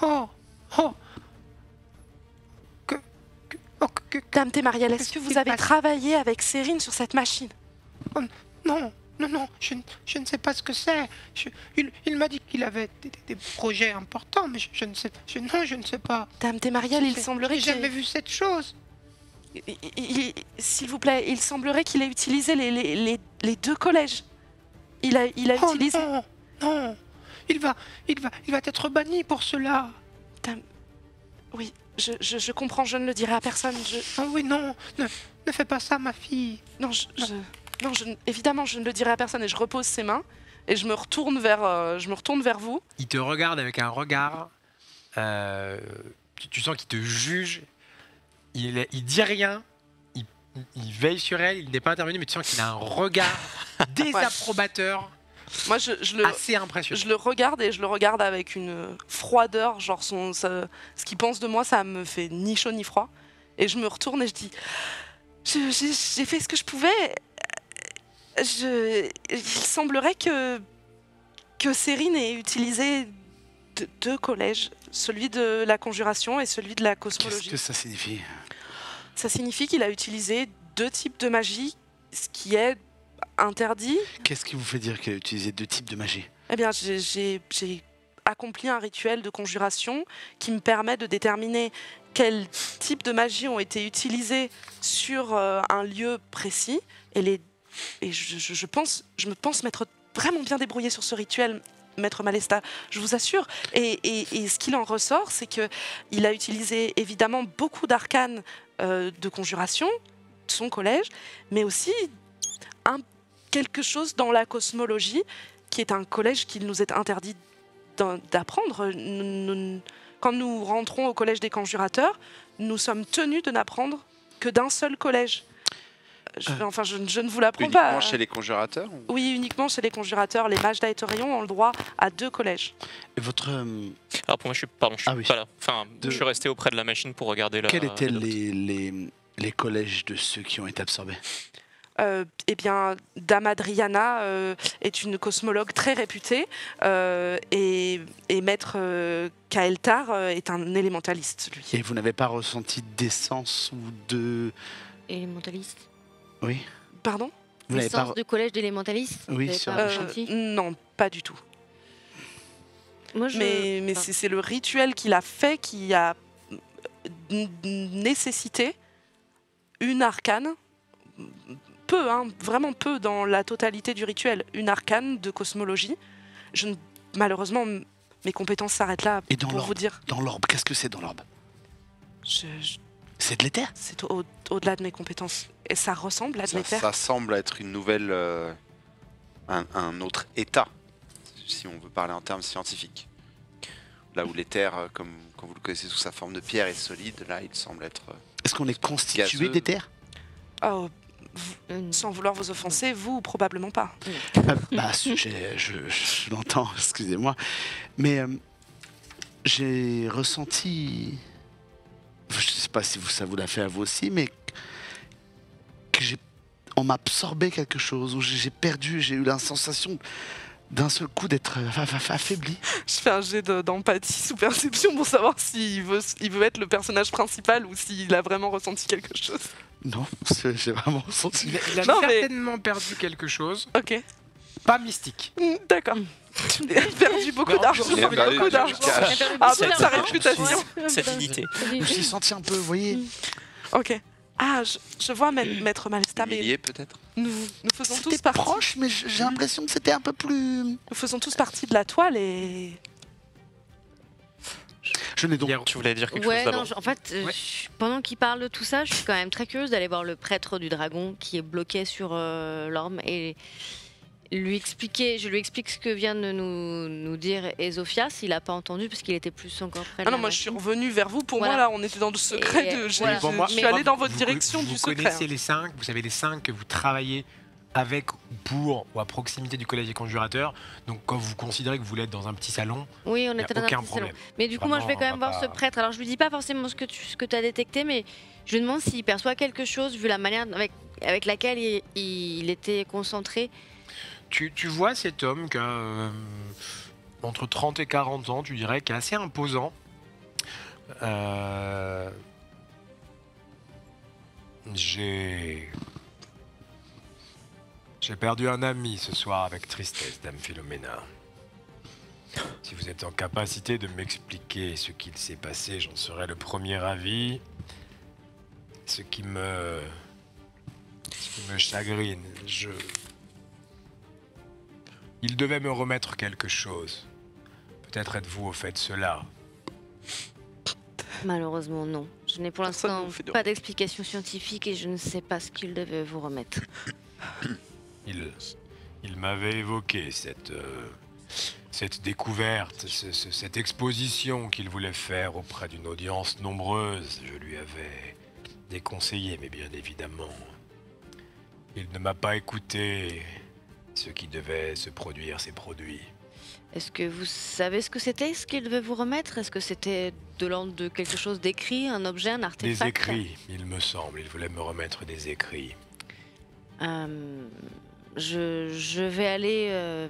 Oh. Dame Témariel, est-ce que vous avez travaillé avec Cérine sur cette machine? Oh, non, je ne sais pas ce que c'est. Il m'a dit qu'il avait des projets importants, mais je ne sais pas. Je ne sais pas. Dame Témariel, il semblerait J'ai jamais vu cette chose. S'il vous plaît, il semblerait qu'il ait utilisé les deux collèges. Il a utilisé... Non, il va être banni pour cela. Dame... Oui, je comprends, je ne le dirai à personne. Oh oui, non, ne fais pas ça, ma fille. Non, évidemment, je ne le dirai à personne. Et je repose ses mains et je me retourne vers vous. Il te regarde avec un regard. Tu sens qu'il te juge. Il dit rien. Il veille sur elle. Il n'est pas intervenu, mais tu sens qu'il a un regard désapprobateur. Moi, assez impressionnant. Je le regarde et je le regarde avec une froideur, genre ce qu'il pense de moi, ça me fait ni chaud ni froid. Et je me retourne et je dis, j'ai fait ce que je pouvais. Il semblerait que Cérine ait utilisé deux collèges, celui de la conjuration et celui de la cosmologie. Qu'est-ce que ça signifie? Ça signifie qu'il a utilisé deux types de magie, ce qui est interdit. Qu'est-ce qui vous fait dire qu'il a utilisé deux types de magie? Eh bien, j'ai accompli un rituel de conjuration qui me permet de déterminer quels types de magie ont été utilisés sur un lieu précis. Et je me pense m'être vraiment bien débrouillée sur ce rituel, Maître Malesta, je vous assure. Et ce qu'il en ressort, c'est qu'il a utilisé évidemment beaucoup d'arcanes de conjuration, de son collège, mais aussi quelque chose dans la cosmologie, qui est un collège qu'il nous est interdit d'apprendre. Quand nous rentrons au collège des conjurateurs, nous sommes tenus de n'apprendre que d'un seul collège. Je ne vous l'apprends pas. Uniquement chez les conjurateurs ou... Oui, uniquement chez les conjurateurs. Les mages d'Aetherion ont le droit à deux collèges. Et votre... Alors pour moi, je suis pas là. Enfin, je suis resté auprès de la machine pour regarder la... Quels étaient les collèges de ceux qui ont été absorbés? Eh bien, Dame Adriana est une cosmologue très réputée et Maître Kael'thar est un élémentaliste, lui. Et vous n'avez pas ressenti d'essence ou de... Élémentaliste? Oui. Pardon? Vous n'avez L'essence de collège d'élémentaliste? Oui, Vous sur pas la ressenti? Non, pas du tout. Moi, Mais c'est le rituel qu'il a fait qui a nécessité une arcane, peu, hein, vraiment peu dans la totalité du rituel, une arcane de cosmologie. Malheureusement, mes compétences s'arrêtent là. Et dans pour vous dire. Dans l'orbe, qu'est-ce que c'est dans l'orbe? C'est de l'éther? C'est au-delà de mes compétences. Et ça ressemble à de l'éther. Ça semble être une nouvelle... un autre état, si on veut parler en termes scientifiques. Là où l'éther, comme quand vous le connaissez sous sa forme de pierre, est solide, là il semble être... Est-ce qu'on est constitué gazeux. d'éther? Oh, sans vouloir vous offenser, vous, probablement pas. Je l'entends, excusez-moi. Mais j'ai ressenti... Je ne sais pas si ça vous l'a fait à vous aussi, mais on m'a absorbé quelque chose, où j'ai eu la sensation d'un seul coup d'être affaibli. Je fais un jet d'empathie sous perception pour savoir s'il veut être le personnage principal ou s'il a vraiment ressenti quelque chose. Non, j'ai vraiment ressenti... Il a certainement perdu quelque chose. Ok. pas mystique. D'accord. Il a perdu beaucoup d'argent. Il a perdu Beaucoup d'argent. du cash. Ah, toute sa réputation. Cette dignité. Je me suis senti un peu, vous voyez. Ok. Ah, je vois Maître Malesta, mais Humilié peut-être. nous faisons tous C'était partie. proche, mais j'ai l'impression que c'était un peu plus. Nous faisons tous partie de la toile et. Je n'ai donc. Tu voulais dire quelque Ouais, chose non, d'abord. en fait, Ouais. pendant qu'il parle de tout ça, je suis quand même très curieuse d'aller voir le prêtre du dragon qui est bloqué sur l'orme et je lui explique ce que vient de nous dire Ezofia, s'il n'a pas entendu, parce qu'il était plus encore près de Ah non, la moi je suis machine. revenue vers vous. Pour Voilà. moi, là, on était dans le secret. Et, De... voilà. Bon, Je suis allée dans votre vous- direction vous du secret. connaissez les 5, vous savez les 5 que vous travaillez avec, pour ou à proximité du collège des conjurateurs. Donc quand vous considérez que vous l'êtes dans un petit salon, Oui, on il n'y était a dans un aucun petit salon. problème. Mais du coup, moi, je vais quand même Vraiment, on voir va ce pas- prêtre. Alors, je lui dis pas forcément ce que tu as détecté, mais je lui demande s'il perçoit quelque chose, vu la manière avec laquelle il était concentré. Tu vois cet homme qui a entre 30 et 40 ans, tu dirais, qui est assez imposant. J'ai perdu un ami ce soir avec tristesse, Dame Philomena. Si vous êtes en capacité de m'expliquer ce qu'il s'est passé, j'en serais le premier ravi. Ce qui me chagrine, il devait me remettre quelque chose. Peut-être êtes-vous au fait de cela. Malheureusement, non. Je n'ai pour Personne l'instant ne vous fait de pas d'explication scientifique et je ne sais pas ce qu'il devait vous remettre. Il m'avait évoqué cette découverte, cette exposition qu'il voulait faire auprès d'une audience nombreuse. Je lui avais déconseillé, mais bien évidemment, il ne m'a pas écouté. Ce qui devait se produire s'est produit. Est-ce que vous savez ce que c'était, ce qu'il devait vous remettre? Est-ce que c'était de l'ordre de quelque chose d'écrit, un objet, un artefact? Des écrits, il me semble. Il voulait me remettre des écrits. Je vais aller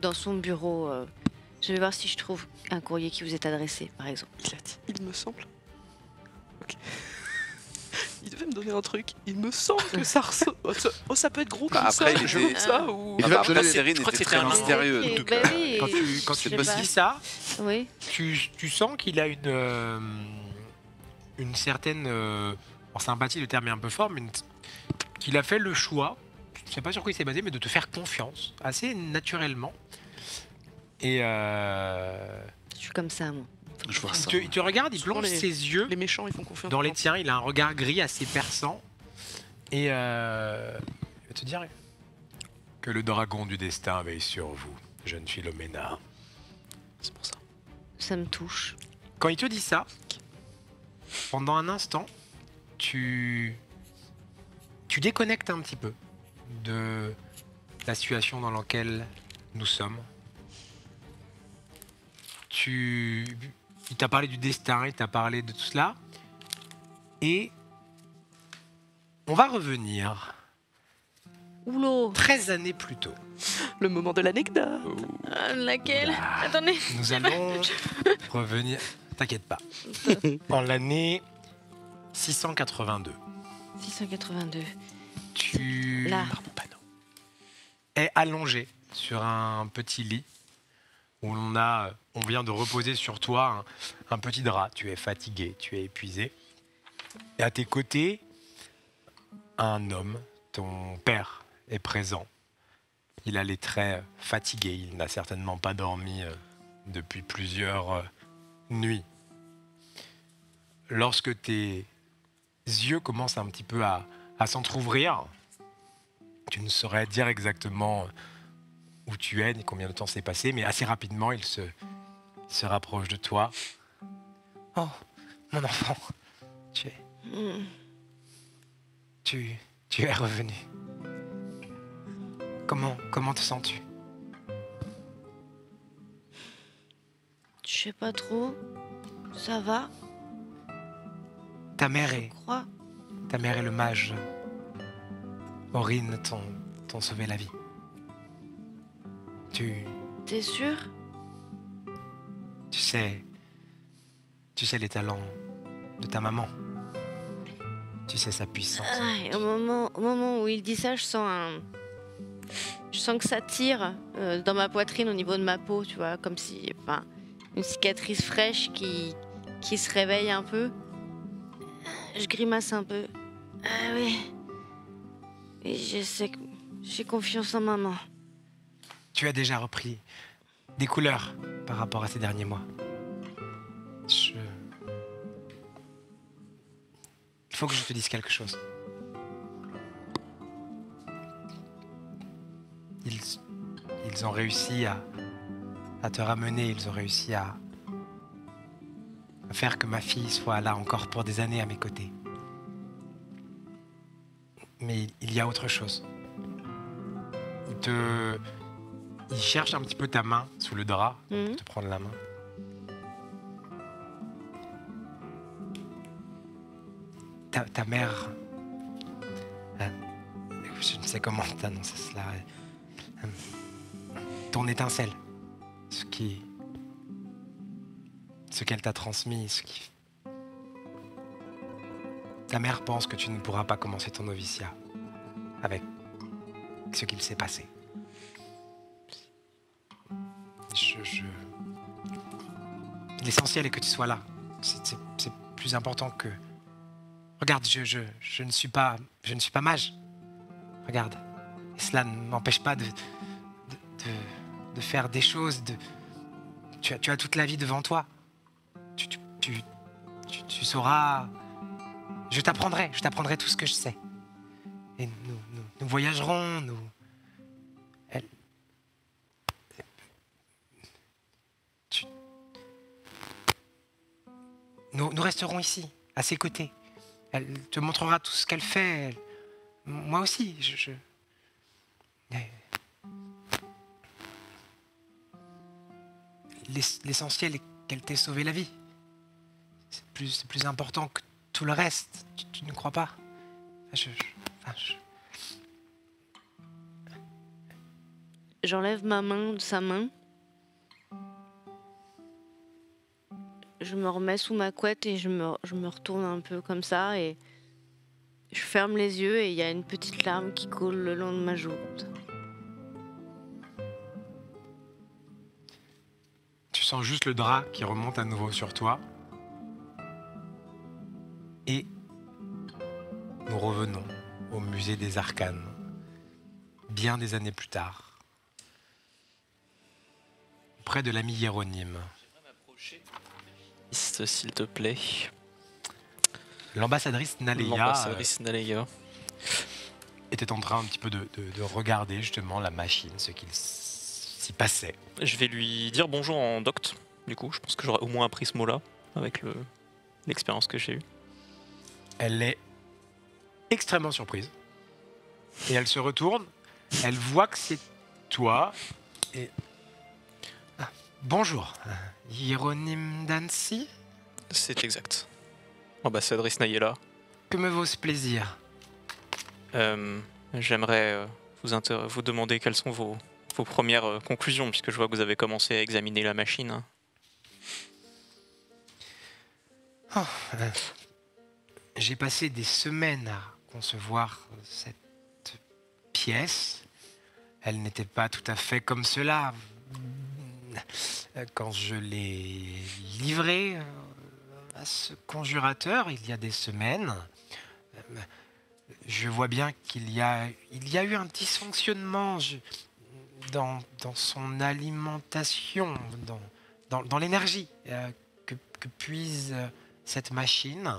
dans son bureau. Je vais voir si je trouve un courrier qui vous est adressé, par exemple. Il a dit, il me semble. Ok. Il devait me donner un truc. Il me semble que ça ressemble. Oh, ça peut être gros Bah, comme ça. après, il je était- veux ça ou. Il Ah va bah, me donner après, des- Cyrine je crois que était c'était très un mystérieux. Et- Donc, bah oui, Quand je tu sais pas. dis ça, Oui. tu sens qu'il a une certaine en sympathie, le terme est un peu fort, mais qu'il a fait le choix, je ne sais pas sur quoi il s'est basé, mais de te faire confiance assez naturellement. Et Je suis comme ça, moi. Je vois ça. il te regarde, il Souvent, plonge les- ses yeux Les méchants, ils font confiance. dans les tiens, il a un regard gris assez perçant. Et il va te dire que le dragon du destin veille sur vous, jeune Philomena. C'est pour ça. Ça me touche. Quand il te dit ça, pendant un instant, tu déconnectes un petit peu de la situation dans laquelle nous sommes. Il t'a parlé du destin, il t'a parlé de tout cela. Et on va revenir Oulô 13 années plus tôt. Le moment de l'anecdote. Laquelle? Attendez. Nous allons revenir. T'inquiète pas. En l'année 682. 682. Tu Là. es allongé sur un petit lit où on vient de reposer sur toi un petit drap. Tu es fatigué, tu es épuisé. Et à tes côtés, un homme, ton père, est présent. Il a les traits fatigués. Il n'a certainement pas dormi depuis plusieurs nuits. Lorsque tes yeux commencent un petit peu à s'entrouvrir, tu ne saurais dire exactement où tu es ni combien de temps s'est passé, mais assez rapidement, il se rapproche de toi. Oh, mon enfant, Hmm. tu es revenu. Comment te sens-tu? Je sais pas trop. Ça va, Ta mère je et crois. le mage Aurine t'ont sauvé la vie. T'es sûr? Tu sais les talents de ta maman. Tu sais sa puissance. Ah, et au moment où il dit ça, je sens sens que ça tire dans ma poitrine au niveau de ma peau, tu vois, comme si, enfin, une cicatrice fraîche qui se réveille un peu. Je grimace un peu. Ah oui. Et je sais que j'ai confiance en maman. Tu as déjà repris des couleurs par rapport à ces derniers mois. Il faut que je te dise quelque chose. Ils ont réussi à te ramener, ils ont réussi à faire que ma fille soit là encore pour des années à mes côtés. Mais il y a autre chose. Ils cherchent un petit peu ta main sous le drap pour te prendre la main. Ta mère... je ne sais comment t'annoncer cela. Ton étincelle. Ce qu'elle t'a transmis. Ta mère pense que tu ne pourras pas commencer ton noviciat avec ce qu'il s'est passé. L'essentiel est que tu sois là. C'est plus important que... Regarde, je ne suis pas mage. Regarde. Et cela ne m'empêche pas de faire des choses. Tu as toute la vie devant toi. Tu sauras... Je t'apprendrai tout ce que je sais. Et nous voyagerons, nous resterons ici, à ses côtés. Elle te montrera tout ce qu'elle fait. Moi aussi, L'essentiel est qu'elle t'ait sauvé la vie. C'est plus important que tout le reste. Tu ne crois pas? J'enlève ma main de sa main. Je me remets sous ma couette et je me retourne un peu comme ça et je ferme les yeux et il y a une petite larme qui coule le long de ma joue. Tu sens juste le drap qui remonte à nouveau sur toi. Et nous revenons au musée des Arcanes, bien des années plus tard, près de l'ami Hiéronyme. S'il te plaît. L'ambassadrice Naleia était en train un petit peu de regarder justement la machine, ce qu'il s'y passait. Je vais lui dire bonjour en docte, du coup. Je pense que j'aurais au moins appris ce mot-là, avec l'expérience que j'ai eue. Elle est extrêmement surprise. Et elle se retourne, elle voit que c'est toi. Et... Ah, bonjour, Hiéronyme d'Annecy? C'est exact. Ambassadrice Nayela. Que me vaut ce plaisir? J'aimerais vous demander quelles sont vos premières conclusions, puisque je vois que vous avez commencé à examiner la machine. J'ai passé des semaines à concevoir cette pièce. Elle n'était pas tout à fait comme cela. Quand je l'ai livrée à ce conjurateur il y a des semaines, je vois bien qu'il y a eu un dysfonctionnement dans son alimentation, dans l'énergie que puise cette machine.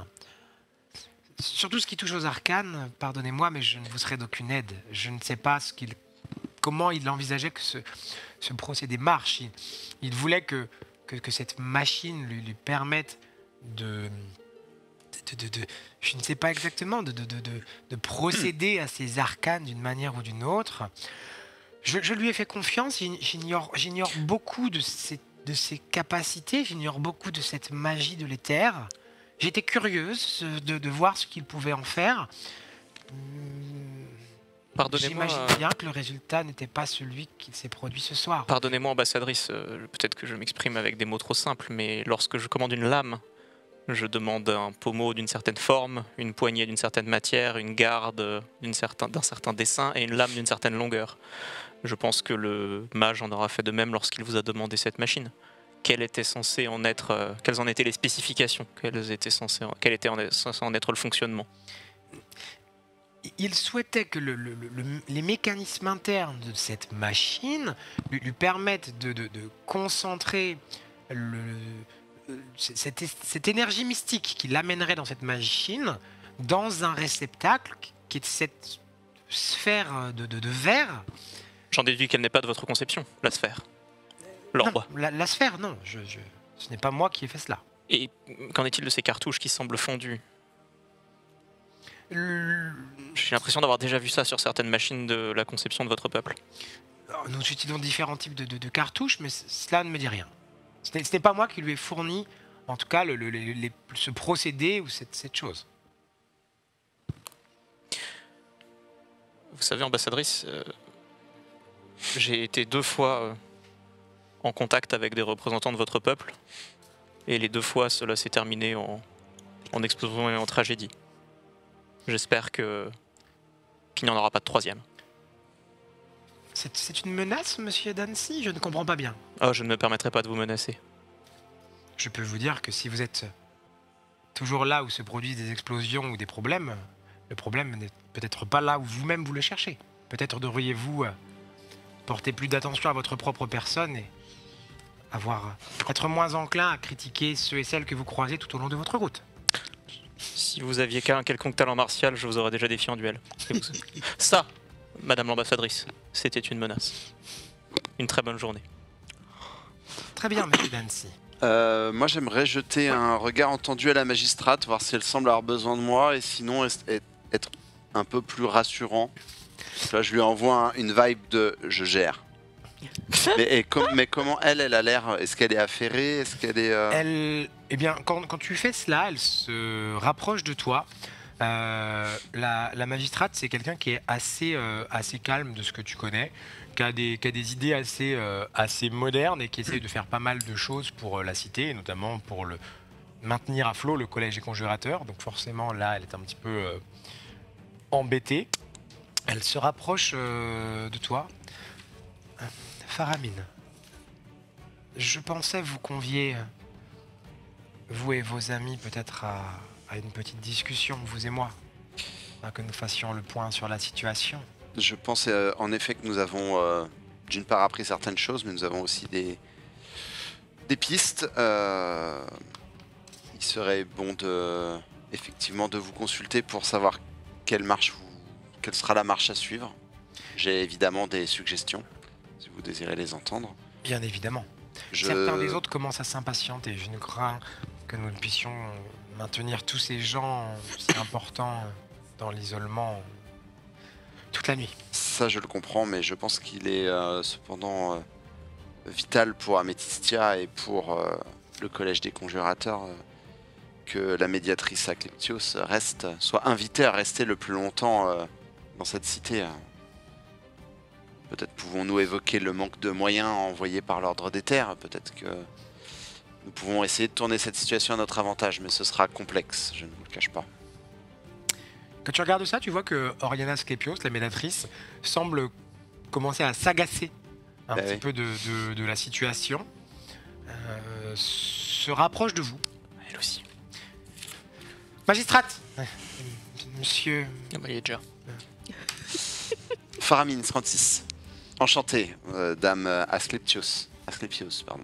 Surtout ce qui touche aux arcanes, pardonnez-moi, mais je ne vous serai d'aucune aide. Je ne sais pas comment il envisageait que ce procédé marche. Il voulait que cette machine lui permette de je ne sais pas exactement, de procéder à ces arcanes d'une manière ou d'une autre. Je lui ai fait confiance, j'ignore beaucoup de ses capacités, j'ignore beaucoup de cette magie de l'éther. J'étais curieuse de voir ce qu'il pouvait en faire. Pardonnez-moi. J'imagine bien que le résultat n'était pas celui qu'il s'est produit ce soir. Pardonnez-moi, ambassadrice, peut-être que je m'exprime avec des mots trop simples, mais lorsque je commande une lame Je demande un pommeau d'une certaine forme, une poignée d'une certaine matière, une garde d'un certain dessin et une lame d'une certaine longueur. Je pense que le mage en aura fait de même lorsqu'il vous a demandé cette machine. Quelles en étaient les spécifications? Quel était censé en être le fonctionnement? Il souhaitait que les mécanismes internes de cette machine lui permettent de concentrer cette énergie mystique qui l'amènerait dans cette machine dans un réceptacle qui est cette sphère de verre. J'en déduis qu'elle n'est pas de votre conception, la sphère. L'orbe. La sphère, non. Ce n'est pas moi qui ai fait cela. Et qu'en est-il de ces cartouches qui semblent fondues? J'ai l'impression d'avoir déjà vu ça sur certaines machines de la conception de votre peuple. Nous utilisons différents types de cartouches, mais cela ne me dit rien. Ce n'est pas moi qui lui ai fourni, en tout cas, ce procédé ou cette chose. Vous savez, ambassadrice, j'ai été 2 fois en contact avec des représentants de votre peuple, et les 2 fois, cela s'est terminé en explosion et en tragédie. J'espère qu'il n'y en aura pas de 3e. C'est une menace, monsieur Dancy? Je ne comprends pas bien. Oh, je ne me permettrai pas de vous menacer. Je peux vous dire que si vous êtes toujours là où se produisent des explosions ou des problèmes, le problème n'est peut-être pas là où vous-même vous le cherchez. Peut-être devriez-vous porter plus d'attention à votre propre personne et être moins enclin à critiquer ceux et celles que vous croisez tout au long de votre route. Si vous aviez qu'un quelconque talent martial, je vous aurais déjà défié en duel. Ça, madame l'ambassadrice, c'était une menace. Une très bonne journée. Très bien, monsieur Dancy. Moi, j'aimerais jeter un regard entendu à la magistrate, voir si elle semble avoir besoin de moi, et sinon être un peu plus rassurant. Là, je lui envoie une vibe de « je gère ». Mais comment elle a l'air? Est-ce qu'elle est affairée? Est-ce qu'elle est... Eh bien, quand tu fais cela, elle se rapproche de toi. La magistrate, c'est quelqu'un qui est assez calme de ce que tu connais, qui a des idées assez modernes et qui essaye de faire pas mal de choses pour la cité, et notamment pour maintenir à flot le collège des conjurateurs. Donc forcément, là, elle est un petit peu embêtée. Elle se rapproche de toi. Faramine, je pensais vous convier, vous et vos amis, peut-être à une petite discussion, vous et moi, que nous fassions le point sur la situation. Je pense en effet que nous avons d'une part appris certaines choses, mais nous avons aussi des pistes. Il serait bon effectivement de vous consulter pour savoir quelle sera la marche à suivre. J'ai évidemment des suggestions, si vous désirez les entendre. Bien évidemment. Certains des autres commencent à s'impatienter. Je ne crains que nous ne puissions maintenir tous ces gens si importants dans l'isolement toute la nuit. Ça, je le comprends, mais je pense qu'il est cependant vital pour Améthystia et pour le collège des conjurateurs que la médiatrice Asclepios soit invitée à rester le plus longtemps dans cette cité. Peut-être pouvons-nous évoquer le manque de moyens envoyés par l'ordre des terres. Peut-être que nous pouvons essayer de tourner cette situation à notre avantage, mais ce sera complexe, je ne vous le cache pas. Quand tu regardes ça, tu vois que Oriana Asclepios, la médiatrice, semble commencer à s'agacer un petit peu de la situation. Se rapproche de vous. Elle aussi. Magistrate, monsieur... Ah bah, il est déjà. Faramine, 36. Enchanté, dame Asclepios, pardon.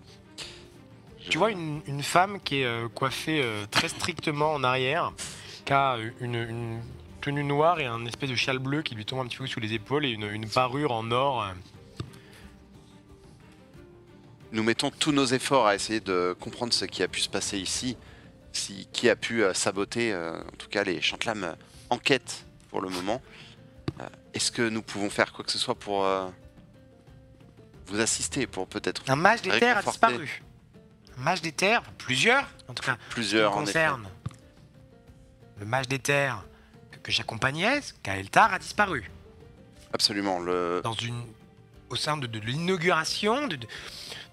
Tu vois une femme qui est coiffée très strictement en arrière, qui a une tenue noire et un espèce de châle bleu qui lui tombe un petit peu sous les épaules et une parure en or. Nous mettons tous nos efforts à essayer de comprendre ce qui a pu se passer ici, qui a pu saboter, en tout cas les Chantelames enquêtent pour le moment. Est-ce que nous pouvons faire quoi que ce soit pour vous assister, pour peut-être... Un mage des terres a disparu. Un mage des terres, plusieurs en tout cas. Plusieurs, en effet. Le mage des terres que j'accompagnais, Kael'thar, a disparu. Absolument. Au sein de l'inauguration de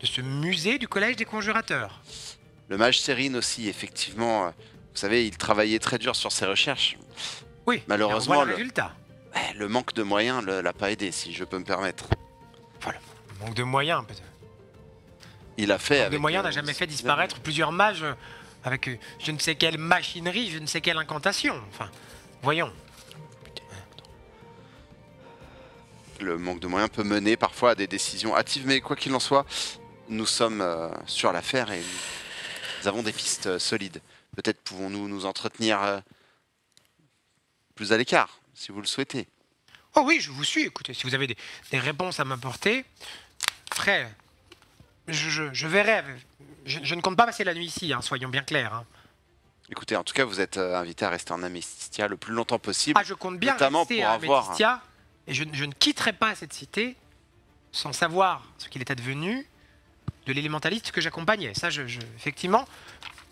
ce musée du collège des conjurateurs. Le mage Sérine aussi, effectivement, vous savez, il travaillait très dur sur ses recherches. Oui, Malheureusement, et on voit le résultat. Le manque de moyens ne l'a pas aidé, si je peux me permettre. Manque de moyens, peut-être. Il a fait Manque avec... de moyens n'a jamais fait disparaître plusieurs mages avec je ne sais quelle machinerie, je ne sais quelle incantation. Enfin, voyons. Le manque de moyens peut mener parfois à des décisions hâtives, mais quoi qu'il en soit, nous sommes sur l'affaire et nous avons des pistes solides. Peut-être pouvons-nous nous entretenir plus à l'écart, si vous le souhaitez. Oh oui, je vous suis. Écoutez, si vous avez des réponses à m'apporter, frère, je verrai. Je ne compte pas passer la nuit ici, hein, soyons bien clairs. Hein. Écoutez, en tout cas, vous êtes invité à rester en Amestia le plus longtemps possible. Ah, je compte bien notamment rester pour à avoir Améthysta, et je ne quitterai pas cette cité sans savoir ce qu'il est advenu de l'élémentaliste que j'accompagnais. Ça, effectivement,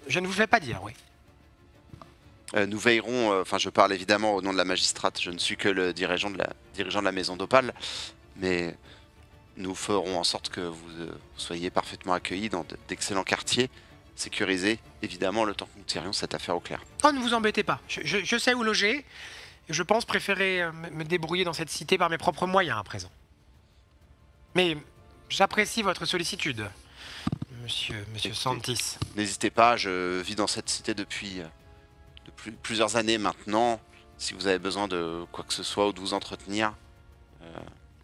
je ne vous fais pas dire, oui. Nous veillerons, enfin je parle évidemment au nom de la magistrate, je ne suis que le dirigeant de la maison d'Opale, mais nous ferons en sorte que vous soyez parfaitement accueillis dans d'excellents quartiers, sécurisés, évidemment, le temps que nous tirions cette affaire au clair. Oh, ne vous embêtez pas, je sais où loger, et je pense préférer me débrouiller dans cette cité par mes propres moyens à présent. Mais j'apprécie votre sollicitude, monsieur Santis. N'hésitez pas, je vis dans cette cité depuis plusieurs années maintenant. Si vous avez besoin de quoi que ce soit ou de vous entretenir,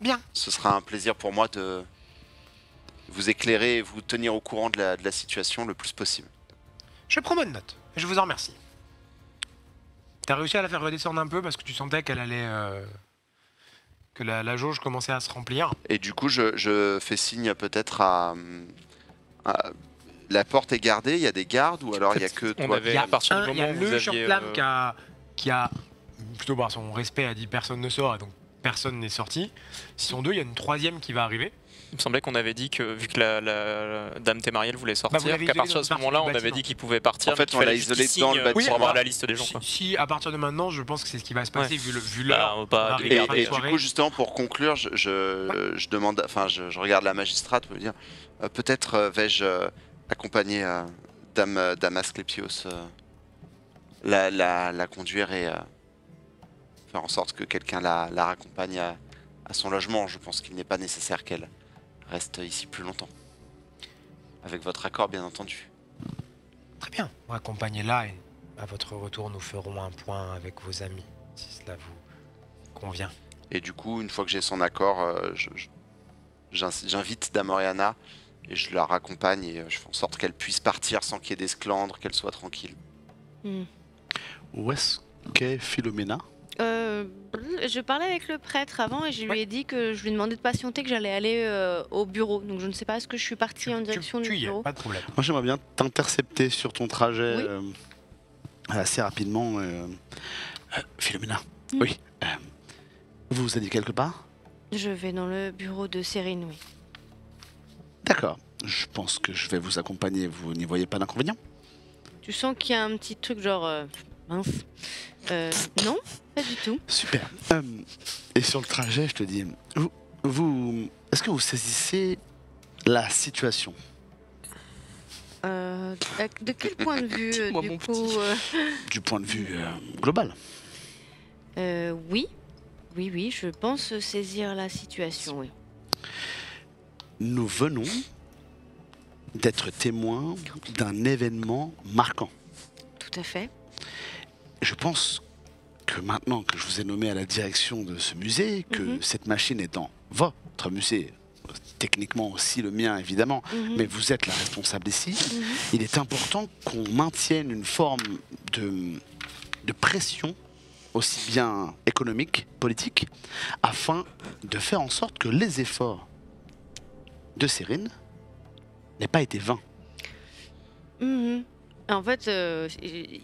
Bien. Ce sera un plaisir pour moi de vous éclairer et vous tenir au courant de la situation le plus possible. Je prends bonne note, et je vous en remercie. T'as réussi à la faire redescendre un peu parce que tu sentais qu'elle allait... que la jauge commençait à se remplir. Et du coup, je fais signe peut-être à... La porte est gardée, il y a des gardes ou alors il y a que toi? Il y a, il y a le aviez, Shortlam qui a, plutôt par son respect, a dit personne ne sort, donc personne n'est sorti. Ils sont deux, il y a une troisième qui va arriver. Il me semblait qu'on avait dit que, vu que la Dame Témariel voulait sortir, vous l'avez qu'à isolé partir dans de ce une moment-là, on partie du avait bâtiment. dit qu'il pouvait partir. En fait, mais qu'il on l'a fallait juste isolé qu'il dans signe le bâtiment. pour avoir alors, la liste des gens. Si à partir de maintenant, je pense que c'est ce qui va se passer, Ouais. vu Bah, l'heure. on va pas arriver délire. à la fin de Et du soirée. coup, justement, pour conclure, je demande, enfin, je regarde la magistrate pour lui dire, peut-être vais-je accompagner Dame Asclepios, la conduire et faire en sorte que quelqu'un la raccompagne à son logement. Je pense qu'il n'est pas nécessaire qu'elle reste ici plus longtemps. Avec votre accord, bien entendu. Très bien, accompagnez-la et à votre retour, nous ferons un point avec vos amis, si cela vous convient. Et du coup, une fois que j'ai son accord, j'invite Dame Oriana et je la raccompagne et je fais en sorte qu'elle puisse partir sans qu'il y ait d'esclandre, qu'elle soit tranquille. Où est-ce qu'est Philomena? Je parlais avec le prêtre avant et je lui ai dit que je lui demandais de patienter, que j'allais aller au bureau. Donc je ne sais pas, est-ce que je suis partie en direction du Tu y es, bureau? pas de problème. Moi, j'aimerais bien t'intercepter sur ton trajet Oui. assez rapidement. Philomena, oui. Vous vous allez quelque part? Je vais dans le bureau de Sérine, oui. D'accord. Je pense que je vais vous accompagner. Vous n'y voyez pas d'inconvénient? Tu sens qu'il y a un petit truc genre... mince. Non, pas du tout. Super. Et sur le trajet, je te dis, est-ce que vous saisissez la situation? De quel point de vue, Dis-moi, du mon coup Du point de vue global. Oui. Oui, je pense saisir la situation, oui. Nous venons d'être témoins d'un événement marquant. Tout à fait. Je pense que maintenant que je vous ai nommé à la direction de ce musée, que cette machine étant votre musée, techniquement aussi le mien évidemment, mais vous êtes la responsable ici, il est important qu'on maintienne une forme de pression, aussi bien économique, politique, afin de faire en sorte que les efforts de Sérine n'aient pas été vains. En fait,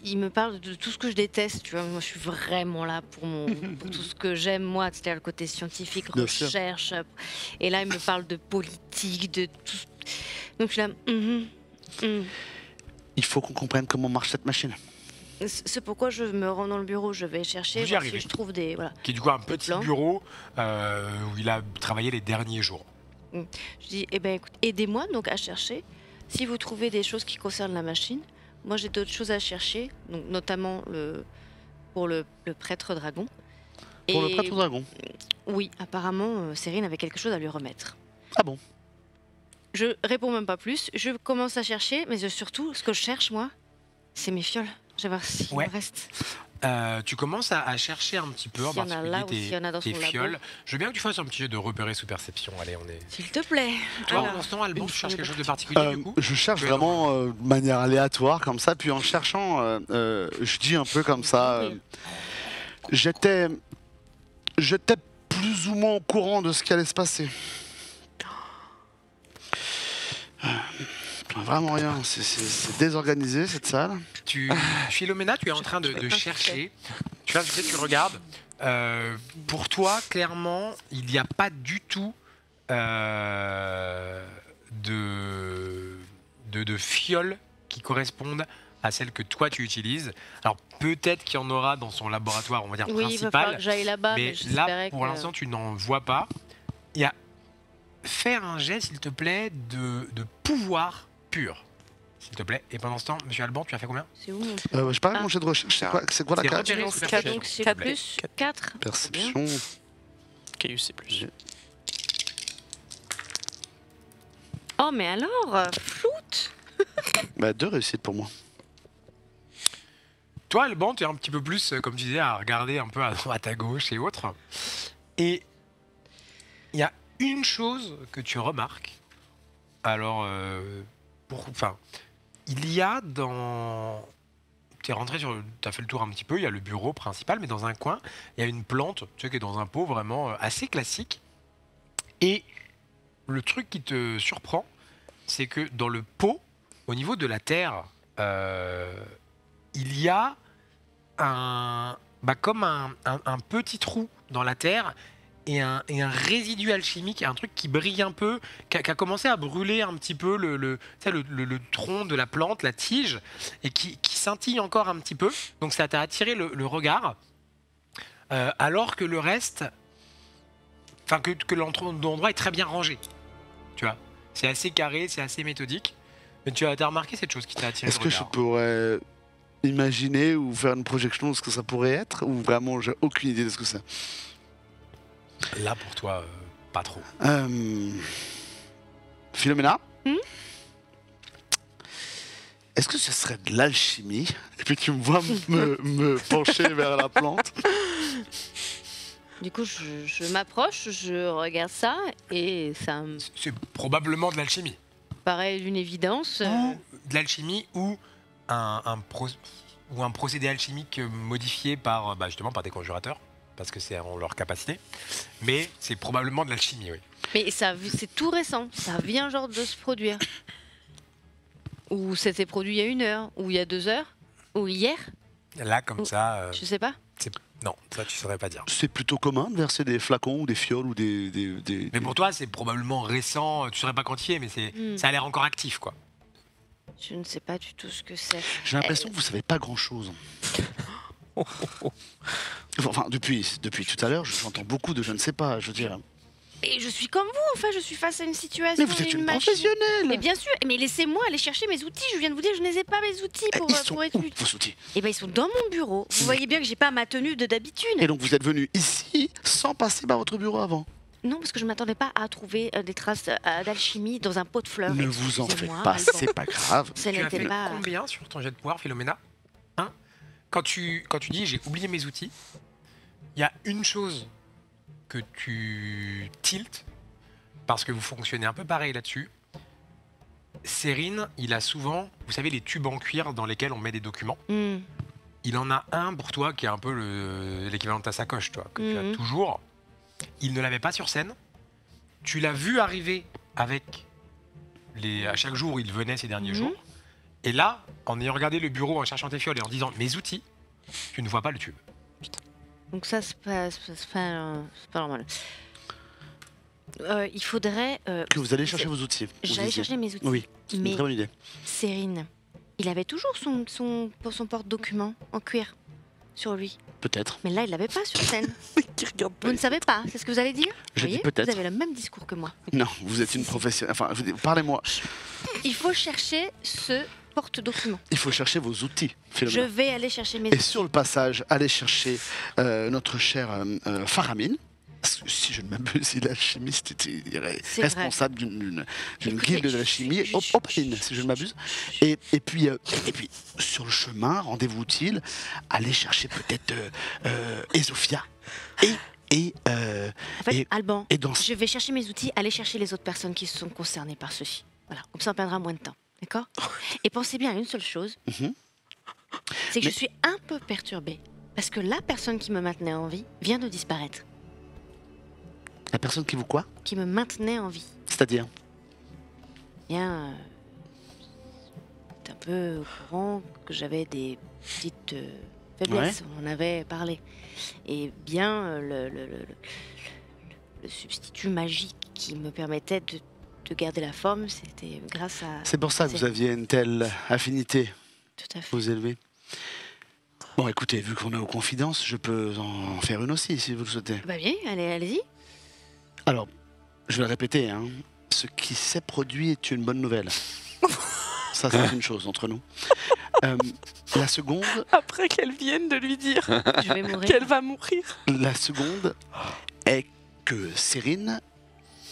il me parle de tout ce que je déteste, tu vois. Moi, je suis vraiment là pour tout ce que j'aime, moi, c'est-à-dire le côté scientifique, Bien sûr. recherche. Et là, il me parle de politique, de tout. Donc, je suis là. Il faut qu'on comprenne comment marche cette machine. C'est pourquoi je me rends dans le bureau, je vais chercher, Vous y voir si arrivez. je trouve des... Voilà. Qui est du coup un petit plan. bureau où il a travaillé les derniers jours. Je dis, eh ben, écoute, aidez-moi donc à chercher si vous trouvez des choses qui concernent la machine, moi j'ai d'autres choses à chercher, donc notamment pour le prêtre dragon. Pour le prêtre dragon. Oui, apparemment, Cérine avait quelque chose à lui remettre. Ah bon? Je réponds même pas plus, je commence à chercher, mais surtout, ce que je cherche, moi, c'est mes fioles. Je vais voir s'il Ouais. me reste. Tu commences à chercher un petit peu, en S'il y en a là ou s'il y en a dans tes son labo. fioles. Je veux bien que tu fasses un petit jeu de repérer sous perception. Allez, on est... S'il te plaît. Toi, Alors, pendant ce temps, Alban, une tu cherches feuille quelque de- chose de particulier, du coup Je cherche Tu es vraiment de manière aléatoire comme ça, puis en cherchant, je dis un peu comme ça, j'étais plus ou moins au courant de ce qui allait se passer. Vraiment rien, c'est désorganisé cette salle. Philomena, tu es en train de chercher. Tu vois, tu regardes. Pour toi, clairement, il n'y a pas du tout de fioles qui correspondent à celles que toi tu utilises. Alors peut-être qu'il y en aura dans son laboratoire, on va dire Oui, il va falloir principal, que j'aille là-bas, mais mais j'espérais là pour que- l'instant tu n'en vois pas. Il y a faire un jet, s'il te plaît, de pouvoir pur, s'il te plaît. Et pendant ce temps, Monsieur Alban, tu as fait combien? C'est où mon Je parle de Ah. mon jet de recherche, c'est quoi la C'est carte? repérer Non, sous c'est perception, Donc s'il c'est te plaît. plus 4. Perception. Caius, c'est plus. Oh, mais alors, floute. Bah 2 réussites pour moi. Toi, Alban, tu es un petit peu plus, comme tu disais, à regarder un peu à droite, à gauche et autres. Et il y a une chose que tu remarques. Alors, il y a dans... Tu es rentré sur... Tu as fait le tour un petit peu, il y a le bureau principal, mais dans un coin, il y a une plante, tu sais, qui est dans un pot vraiment assez classique. Et le truc qui te surprend, c'est que dans le pot, au niveau de la terre, il y a comme un petit trou dans la terre et un résidu alchimique, un truc qui brille un peu, qui a commencé à brûler un petit peu le tronc de la plante, la tige, et qui scintille encore un petit peu. Donc ça t'a attiré le regard, alors que le reste, enfin que l'endroit est très bien rangé. Tu vois, c'est assez carré, c'est assez méthodique. Mais tu as remarqué cette chose qui t'a attiré Est-ce le que je regard. pourrais imaginer ou faire une projection de ce que ça pourrait être, ou vraiment j'ai aucune idée de ce que c'est? Là pour toi, pas trop. Philomena, Hmm? est-ce que ce serait de l'alchimie? Et puis tu me vois me pencher vers la plante. Du coup, je m'approche, je regarde ça, et ça me C'est probablement de l'alchimie. paraît d'une évidence. Ou de l'alchimie ou un procédé alchimique modifié par, justement par des conjurateurs, parce que c'est en leur capacité. Mais c'est probablement de l'alchimie, oui. Mais ça, c'est tout récent, ça vient genre de se produire. Ou c'était produit il y a 1 heure, ou il y a 2 heures, ou hier, Là, comme ça, je sais pas. non, ça tu saurais pas dire. C'est plutôt commun de verser des flacons ou des fioles ou des... Mais pour toi, c'est probablement récent, tu saurais pas quantifier, mais ça a l'air encore actif, quoi. Je ne sais pas du tout ce que c'est. J'ai l'impression que vous savez pas grand-chose. Enfin, depuis tout à l'heure, j'entends beaucoup de je ne sais pas, je veux dire. Et je suis comme vous, en fait, je suis face à une situation. Mais vous êtes et une machine. professionnelle. Mais bien sûr, mais laissez-moi aller chercher mes outils. Je viens de vous dire, je ne les ai pas, mes outils, pour, Ils sont pour être où, utile. vos outils? Eh ben, ils sont dans mon bureau. Vous voyez bien que j'ai pas ma tenue de d'habitude. Et donc vous êtes venu ici sans passer par votre bureau avant? Non, parce que je m'attendais pas à trouver des traces d'alchimie dans un pot de fleurs. Ne vous en faites Excusez-moi, pas, Alban. c'est pas grave. Ça Tu as n'était fait pas. combien sur ton jet de pouvoir, Philomena? Quand tu dis j'ai oublié mes outils, il y a une chose que tu tiltes, parce que vous fonctionnez un peu pareil là-dessus. Cérine, il a souvent, vous savez, les tubes en cuir dans lesquels on met des documents. Hmm. Il en a un pour toi qui est un peu l'équivalent de ta sacoche, toi, que tu as Mhm. toujours. Il ne l'avait pas sur scène. Tu l'as vu arriver avec à chaque jour où il venait ces derniers Mhm. jours. Et là, en ayant regardé le bureau, en cherchant tes fioles et en disant mes outils, tu ne vois pas le tube. Donc ça, c'est pas normal. Il faudrait. Que vous allez chercher vos outils. vous J'allais disiez. chercher mes outils. Oui, c'est une Mais très bonne idée. Cérine, il avait toujours son porte-documents en cuir. sur lui. Peut-être. Mais là, il l'avait pas sur scène. Qui regarde pas Vous ne savez pas, c'est ce que vous allez dire? J'ai Vous dit voyez, peut-être. Vous avez le même discours que moi. Non, vous êtes une professionnelle. Enfin, parlez-moi. Il faut chercher ce porte-document. Il faut chercher vos outils, Je Philomena. vais aller chercher mes Et sur le passage, allez chercher notre cher Faramine. Si je ne m'abuse, il est alchimiste, il est C'est responsable d'une Écoutez, guilde de la chimie, Opaline, si je ne m'abuse. Et puis, sur le chemin, rendez-vous utile, allez chercher peut-être Esophia. En fait, et- Alban, et dans je vais chercher mes outils, aller chercher les autres personnes qui sont concernées par ceci. Voilà, comme ça on perdra moins de temps. D'accord? Et pensez bien à une seule chose, Mhm. c'est que Mais- je suis un peu perturbée. Parce que la personne qui me maintenait en vie vient de disparaître. La personne qui vous quoi? Qui me maintenait en vie. C'est-à-dire? Bien, c'est un peu au courant que j'avais des petites faiblesses. On en avait parlé. Et bien, le substitut magique qui me permettait de garder la forme, c'était grâce à... C'est pour ça que vous aviez une telle affinité, Tout à fait. vous élevez. Bon, écoutez, vu qu'on est aux confidences, je peux en faire une aussi, si vous le souhaitez. Bah bien, allez-y. Alors, je vais le répéter, hein. Ce qui s'est produit est une bonne nouvelle. Ça, c'est une chose entre nous. La seconde, après qu'elle vienne de lui dire Je vais mourir. qu'elle va mourir. est que Cérine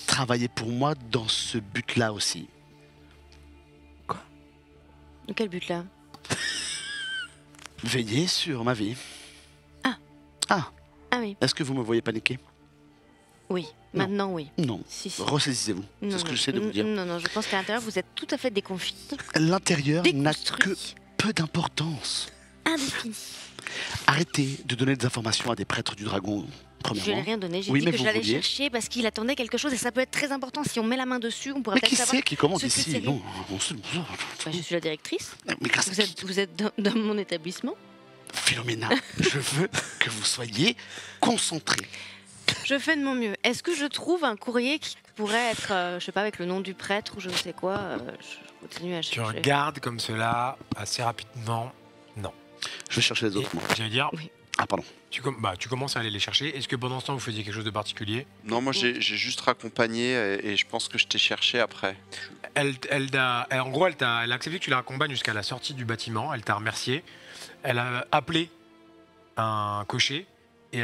travaillait pour moi dans ce but-là aussi. Dans quel but là? Veiller sur ma vie. Ah oui, Est-ce que vous me voyez paniquer? oui. Non. Maintenant, oui. Non. Si, si. Ressaisissez-vous. Non, C'est ce que non. j'essaie de vous dire. Non, non, je pense qu'à l'intérieur, vous êtes tout à fait déconfit. L'intérieur n'a que Déconstruit. peu d'importance. Indéfini. Arrêtez de donner des informations à des prêtres du dragon, Je lui ai premièrement. rien donné. J'ai Oui, dit mais que vous j'allais vouliez. chercher parce qu'il attendait quelque chose et ça peut être très important. Si on met la main dessus, on pourrait Mais peut-être qui savoir. c'est qui commande ce que ici? c'est. Non, Bah, je suis la directrice. mais grâce à Vous êtes dans mon établissement. Philomena, je veux que vous soyez concentrés. Je fais de mon mieux. Est-ce que je trouve un courrier qui pourrait être, je sais pas, avec le nom du prêtre ou je ne sais quoi je continue à Tu chercher. regardes comme cela, assez rapidement. Non. Je vais chercher les Et autres, moi. j'allais dire, Oui. Ah, pardon. tu commences à aller les chercher. Est-ce que pendant ce temps, vous faisiez quelque chose de particulier? Non, moi j'ai juste raccompagné et je pense que je t'ai cherché après. En gros, elle a accepté que tu la raccompagnes jusqu'à la sortie du bâtiment. Elle t'a remercié. Elle a appelé un cocher. Et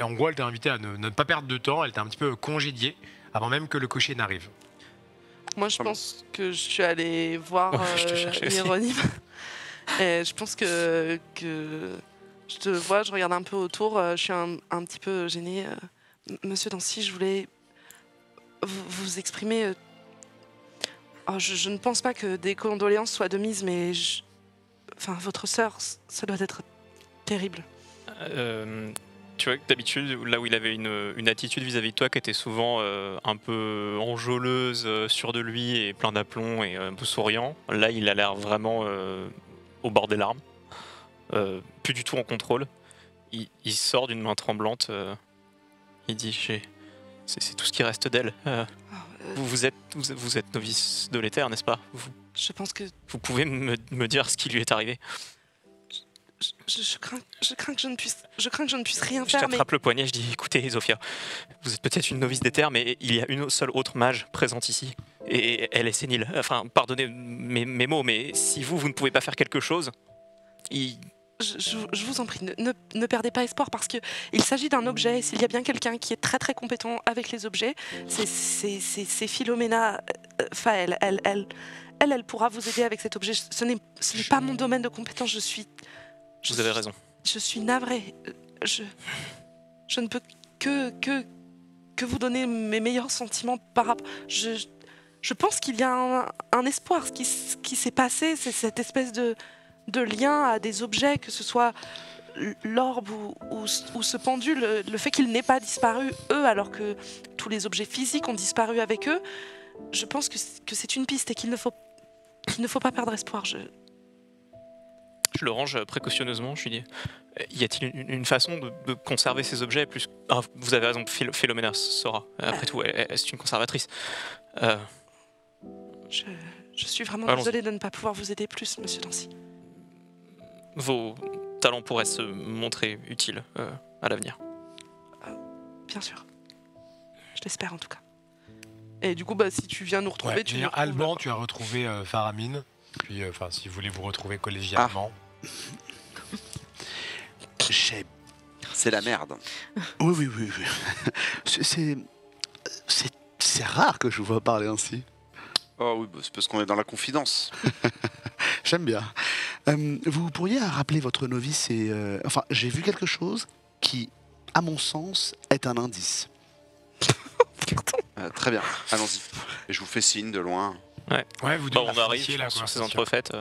en gros, elle t'a invité à ne pas perdre de temps. Elle t'a un petit peu congédié avant même que le cocher n'arrive. Moi, je pense que je suis allée voir Ouais, je te cherchais aussi. Hieronyme. Et je pense que je te vois, je regarde un peu autour. Je suis un petit peu gênée. Monsieur Dancy, je voulais vous exprimer. Je ne pense pas que des condoléances soient de mise, mais enfin, votre sœur, ça doit être terrible. Tu vois que d'habitude, là où il avait une attitude vis-à-vis de toi qui était souvent un peu enjôleuse, sûre de lui et plein d'aplomb et un peu souriant, là il a l'air vraiment au bord des larmes, plus du tout en contrôle. Il sort d'une main tremblante, il dit c'est tout ce qui reste d'elle. Vous êtes novice de l'éther, n'est-ce pas? Je pense que Vous pouvez me dire ce qui lui est arrivé? je crains que je ne puisse rien Je faire. Mais t'attrape le poignet, je dis écoutez, Zofia, vous êtes peut-être une novice d'éther, mais il y a une seule autre mage présente ici. Et elle est sénile. Enfin, pardonnez mes mots, mais si vous ne pouvez pas faire quelque chose, je vous en prie, ne perdez pas espoir parce que il s'agit d'un objet. S'il y a bien quelqu'un qui est très très compétent avec les objets, c'est Philomena Faël. Elle pourra vous aider avec cet objet. Ce n'est pas mon domaine de compétence. vous avez raison. Je suis navrée. Je ne peux que vous donner mes meilleurs sentiments par rapport. Je pense qu'il y a un espoir. Ce qui s'est passé, c'est cette espèce de lien à des objets, que ce soit l'orbe ou ce pendule, le fait qu'ils n'aient pas disparu, eux, alors que tous les objets physiques ont disparu avec eux. Je pense que c'est une piste et qu'il ne faut pas perdre espoir. Je le range précautionneusement, je lui dis y a-t-il une façon de conserver ces objets plus... Ah, vous avez raison, Philomena saura. Après tout, c'est une conservatrice. Je suis vraiment Allons-y. désolée de ne pas pouvoir vous aider plus, monsieur Dancy. Vos talent pourrait se montrer utile à l'avenir. Bien sûr. Je l'espère en tout cas. Et du coup, si tu viens nous retrouver, Ouais, tu je veux nous dire, retrouves, Alban, tu as retrouvé Faramine. Puis, si vous voulez vous retrouver collégialement. C'est la merde. Oui. C'est rare que je vous vois parler ainsi. Oh oui, c'est parce qu'on est dans la confidence. J'aime bien. Vous pourriez rappeler votre novice et... Enfin, j'ai vu quelque chose qui, à mon sens, est un indice. Très bien, allons-y. Et je vous fais signe de loin. Ouais, vous deux, On arrive appréciez la sur ces conversation. entrefaites.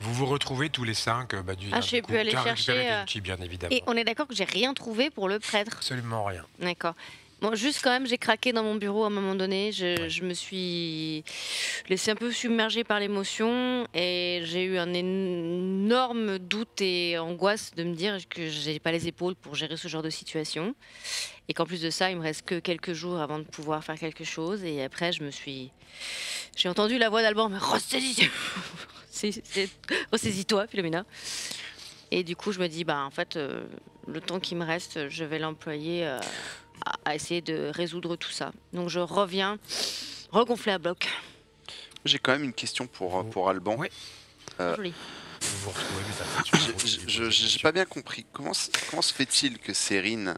Vous vous retrouvez tous les 5 du j'ai pu aller tu as récupéré chercher, tes outils, bien évidemment. Et on est d'accord que j'ai rien trouvé pour le prêtre. Absolument rien. D'accord. Bon, juste quand même, j'ai craqué dans mon bureau à un moment donné. Je me suis laissée un peu submerger par l'émotion et j'ai eu un énorme doute et angoisse de me dire que j'ai pas les épaules pour gérer ce genre de situation et qu'en plus de ça, il me reste que quelques jours avant de pouvoir faire quelque chose. Et après, j'ai entendu la voix d'Alban, mais ressaisis-toi, Philomena. Et du coup, je me dis, en fait, le temps qui me reste, je vais l'employer à essayer de résoudre tout ça. Donc je reviens regonflé à bloc. J'ai quand même une question pour Alban. Oui. Joli. Vous vous retrouvez, mais ça fait J'ai pas bien compris. Comment se fait-il que Cérine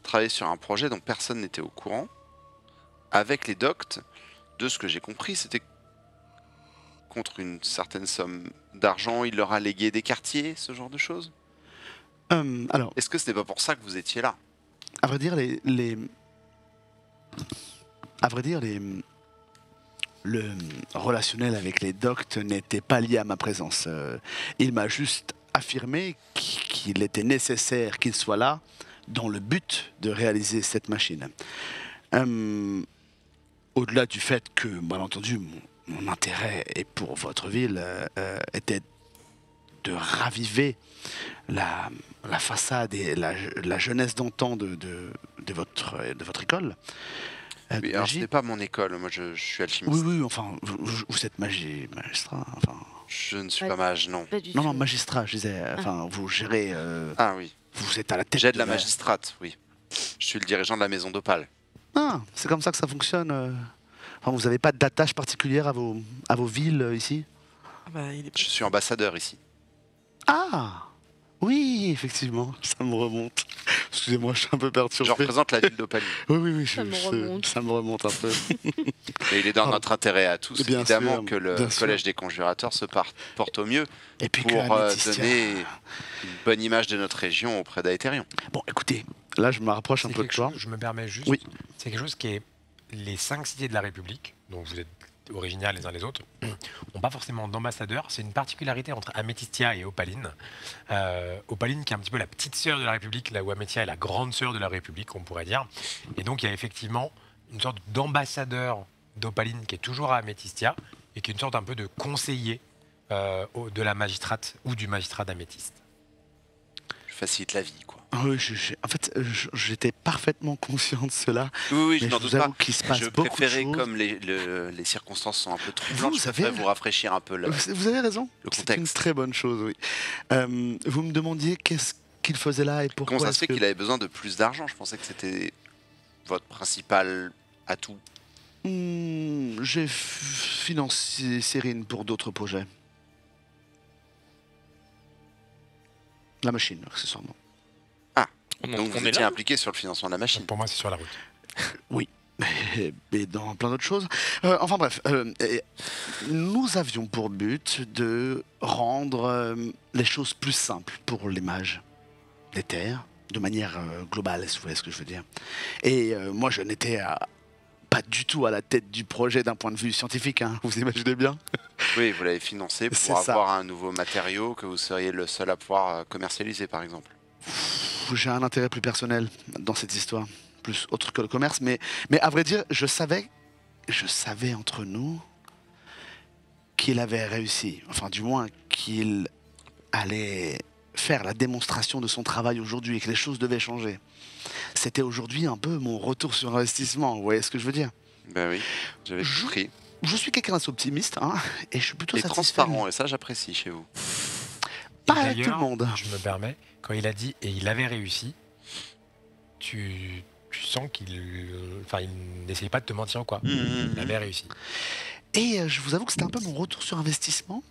travaillait sur un projet dont personne n'était au courant avec les doctes? De ce que j'ai compris, c'était contre une certaine somme d'argent, il leur a légué des quartiers, ce genre de choses. Alors, Est-ce que ce n'est pas pour ça que vous étiez là? à vrai dire, le relationnel avec les doctes n'était pas lié à ma présence. Il m'a juste affirmé qu'il était nécessaire qu'il soit là dans le but de réaliser cette machine. Au-delà du fait que, bien entendu, mon intérêt et pour votre ville était de raviver la façade et la jeunesse d'antan de votre école. Oui, de alors magie. ce n'est pas mon école, moi je suis alchimiste. Oui, enfin, vous êtes magistrat, enfin... Je ne suis pas mage, non. Pas du Non, tout. non, magistrat, je disais, enfin, vous gérez... Ah oui, vous êtes à la tête j'aide la magistrate, oui. Je suis le dirigeant de la maison d'Opale. Ah, c'est comme ça que ça fonctionne. Enfin, vous n'avez pas d'attache particulière à vos villes ici? Je suis ambassadeur ici. Ah oui, effectivement, ça me remonte. Excusez-moi, je suis un peu Je perturbé. représente la ville d'Opalie. Oui, Ça me remonte. ça me remonte un peu. Et il est dans notre intérêt à tous, Bien évidemment, sûr, que le bien sûr. Collège des Conjurateurs se porte au mieux Et puis pour que Améthystia- donner une bonne image de notre région auprès d'Aetherion. Bon, écoutez, là, je me rapproche un C'est peu de quelque toi. chose, je me permets juste, Oui. c'est quelque chose qui est les 5 cités de la République, dont vous êtes originaux les uns les autres, n'ont pas forcément d'ambassadeur. C'est une particularité entre Améthystia et Opaline. Opaline qui est un petit peu la petite sœur de la République, là où Améthystia est la grande sœur de la République, on pourrait dire. Et donc il y a effectivement une sorte d'ambassadeur d'Opaline qui est toujours à Améthystia et qui est une sorte un peu de conseiller de la magistrate ou du magistrat d'Améthyste. Je facilite la vie, quoi. Oui, en fait, j'étais parfaitement conscient de cela. Oui, je Mais n'en je doute vous pas. avoue qu'il se passe Je beaucoup de préférais, choses. comme les circonstances sont un peu troublantes, Vous je préférais avez- vous rafraîchir un peu Vous avez raison. le C'est une contexte. très bonne chose, oui. Vous me demandiez qu'est-ce qu'il faisait là et pourquoi. Comment ça se est-ce fait que- qu'il avait besoin de plus d'argent? Je pensais que c'était votre principal atout. J'ai financé Cérine pour d'autres projets. La machine, accessoirement. Donc vous est étiez là. impliqué sur le financement de la machine. Pour moi, c'est sur la route. Et dans plein d'autres choses. Enfin bref, nous avions pour but de rendre les choses plus simples pour les mages des terres, de manière globale, si vous voyez ce que je veux dire. Et moi, je n'étais pas du tout à la tête du projet d'un point de vue scientifique, hein, vous imaginez bien. Oui, vous l'avez financé C'est pour ça. avoir un nouveau matériau que vous seriez le seul à pouvoir commercialiser, par exemple. J'ai un intérêt plus personnel dans cette histoire, plus autre que le commerce, mais à vrai dire, je savais entre nous qu'il avait réussi, enfin du moins qu'il allait faire la démonstration de son travail aujourd'hui et que les choses devaient changer. C'était aujourd'hui un peu mon retour sur investissement, vous voyez ce que je veux dire? Ben oui, j'avais Je- compris. Je suis quelqu'un d'assez optimiste, hein, et je suis plutôt Et satisfait. transparent, et ça j'apprécie chez vous. pas avec tout le D'ailleurs, monde. Je me permets, quand il a dit et il avait réussi, tu sens qu'il n'essayait pas de te mentir ou quoi. Il avait réussi. Et je vous avoue que c'était un peu mon retour sur investissement.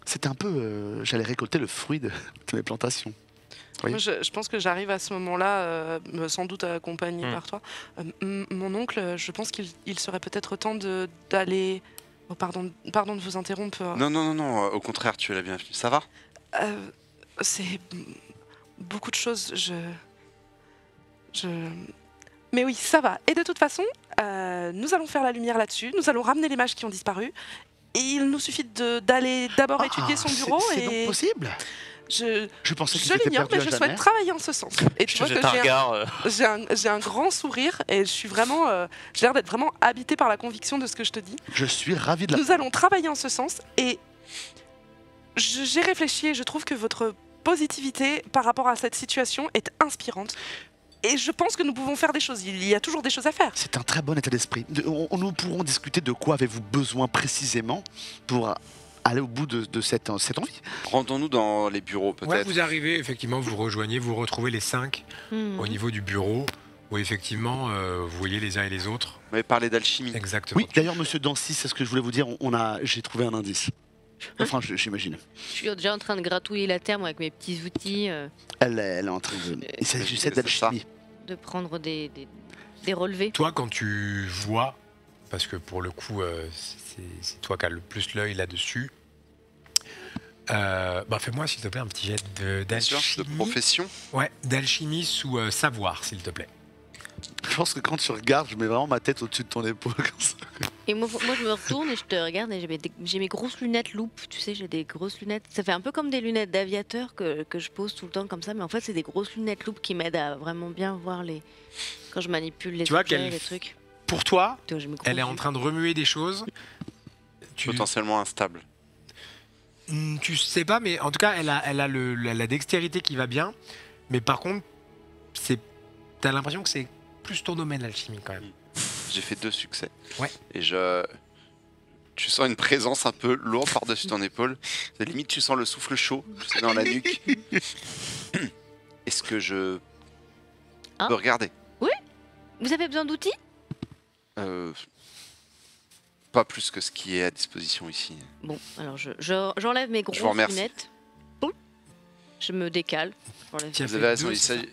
C'était un peu, j'allais récolter le fruit de mes plantations. Oui. Moi, je pense que j'arrive à ce moment-là, sans doute accompagné par toi. Mon oncle, je pense qu'il serait peut-être temps d'aller... Oh, pardon de vous interrompre. Non, au contraire, tu es la bienvenue. Ça va? C'est beaucoup de choses, Mais oui, ça va. Et de toute façon, nous allons faire la lumière là-dessus, nous allons ramener les mages qui ont disparu, et il nous suffit d'aller d'abord étudier son bureau c'est donc possible. Je pensais que je c'était l'ignore, perdu mais à je jamais. souhaite travailler en ce sens. Et tu Je vois que jette un regard. j'ai un grand sourire et je suis vraiment, j'ai l'air d'être vraiment habité par la conviction de ce que je te dis. Je suis ravi de la... Nous allons travailler en ce sens et j'ai réfléchi et je trouve que votre positivité par rapport à cette situation est inspirante. Et je pense que nous pouvons faire des choses. Il y a toujours des choses à faire. C'est un très bon état d'esprit. Nous pourrons discuter de quoi avez-vous besoin précisément pour aller au bout de cette envie. Rendons-nous dans les bureaux, peut-être. Ouais, vous arrivez, effectivement, vous rejoignez, vous retrouvez les 5 au niveau du bureau, où effectivement, vous voyez les uns et les autres. On avait parlé d'alchimie. Exactement. Oui, d'ailleurs, monsieur Dancy, c'est ce que je voulais vous dire. J'ai trouvé un indice. Enfin, j'imagine. Je suis déjà en train de gratouiller la terre moi, avec mes petits outils, Elle est en train de... Il s'agissait c'est d'alchimie. de prendre des relevés. Toi, quand tu vois, parce que pour le coup, c'est toi qui as le plus l'œil là-dessus, fais-moi, s'il te plaît, un petit jet Bien sûr, d'alchimie. de profession. Ouais, d'alchimie sous savoir, s'il te plaît. Je pense que quand tu regardes, je mets vraiment ma tête au-dessus de ton épaule comme ça. Et moi, je me retourne et je te regarde et j'ai mes grosses lunettes loupe, tu sais, j'ai des grosses lunettes. Ça fait un peu comme des lunettes d'aviateur que je pose tout le temps comme ça, mais en fait, c'est des grosses lunettes loupe qui m'aident à vraiment bien voir quand je manipule les Tu vois objets, qu'elle- les trucs. Pour toi, Tu vois, j'ai mes gros elle est en yeux. train de remuer des choses. Potentiellement instable. Tu sais pas, mais en tout cas, elle a la dextérité qui va bien. Mais par contre, t'as l'impression que c'est plus ton domaine, l'alchimie, quand même. J'ai fait 2 succès. Ouais. Et tu sens une présence un peu lourde par-dessus ton épaule. Limite, tu sens le souffle chaud c'est dans la nuque. Est-ce que je Ah. peux regarder? Vous avez besoin d'outils? Pas plus que ce qui est à disposition ici. Bon, alors j'enlève mes vous grosses remercie. lunettes. Boum. Je me décale. J'enlève- Tiens, Vous avez raison, deux, il s'agit... deux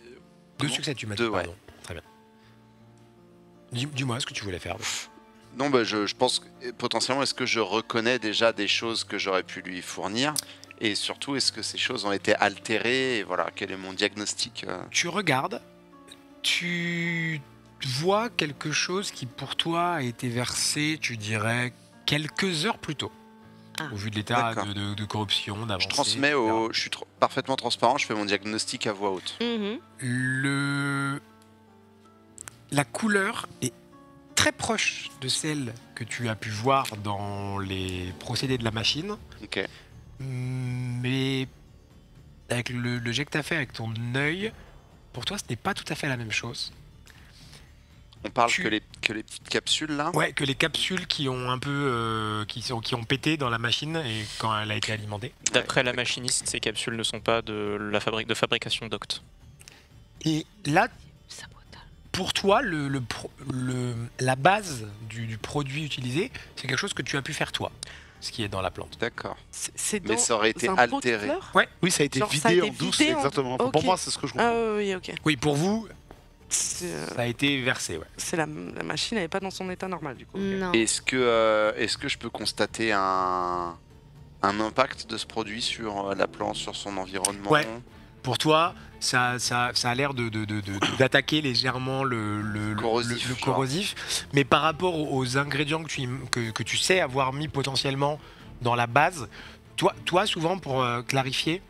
Comment succès, tu m'as dit. Deux, ouais. Pardon. Très bien. Dis-moi ce que tu voulais faire. Non, je pense que potentiellement, est-ce que je reconnais déjà des choses que j'aurais pu lui fournir? Et surtout, est-ce que ces choses ont été altérées? Et voilà, quel est mon diagnostic? Tu regardes, tu vois quelque chose qui pour toi a été versé, tu dirais, quelques heures plus tôt. Ah. Au vu de l'état D'accord. de corruption, d'avancée. Je transmets etc. je suis parfaitement transparent, je fais mon diagnostic à voix haute. Mhm. La couleur est très proche de celle que tu as pu voir dans les procédés de la machine, Ok. mais avec le jet que tu as fait avec ton œil, pour toi ce n'est pas tout à fait la même chose. On parle Tu- que les petites capsules là. Ouais, que les capsules qui ont un peu qui ont pété dans la machine et quand elle a été alimentée. D'après la machiniste, ces capsules ne sont pas de fabrication d'Oct. Et là, Sabotage. pour toi, la base du produit utilisé, c'est quelque chose que tu as pu faire toi, ce qui est dans la plante. D'accord. C'est Mais dans ça aurait été un pot de altéré. fleurs Oui, ça a été Genre, vidé ça a été en douce, vidé en- exactement. Enfin, Ok. Pour moi, c'est ce que je comprends. Ah oui, ok. Oui, pour vous, C'est ça a été versé, ouais. la machine, elle n'est pas dans son état normal du coup. Non. Est-ce que je peux constater un impact de ce produit sur la plante, sur son environnement? Ouais. Pour toi, ça a l'air d'attaquer légèrement le Corrosif, le genre. corrosif, mais par rapport aux ingrédients que tu sais avoir mis potentiellement dans la base, toi souvent, pour clarifier,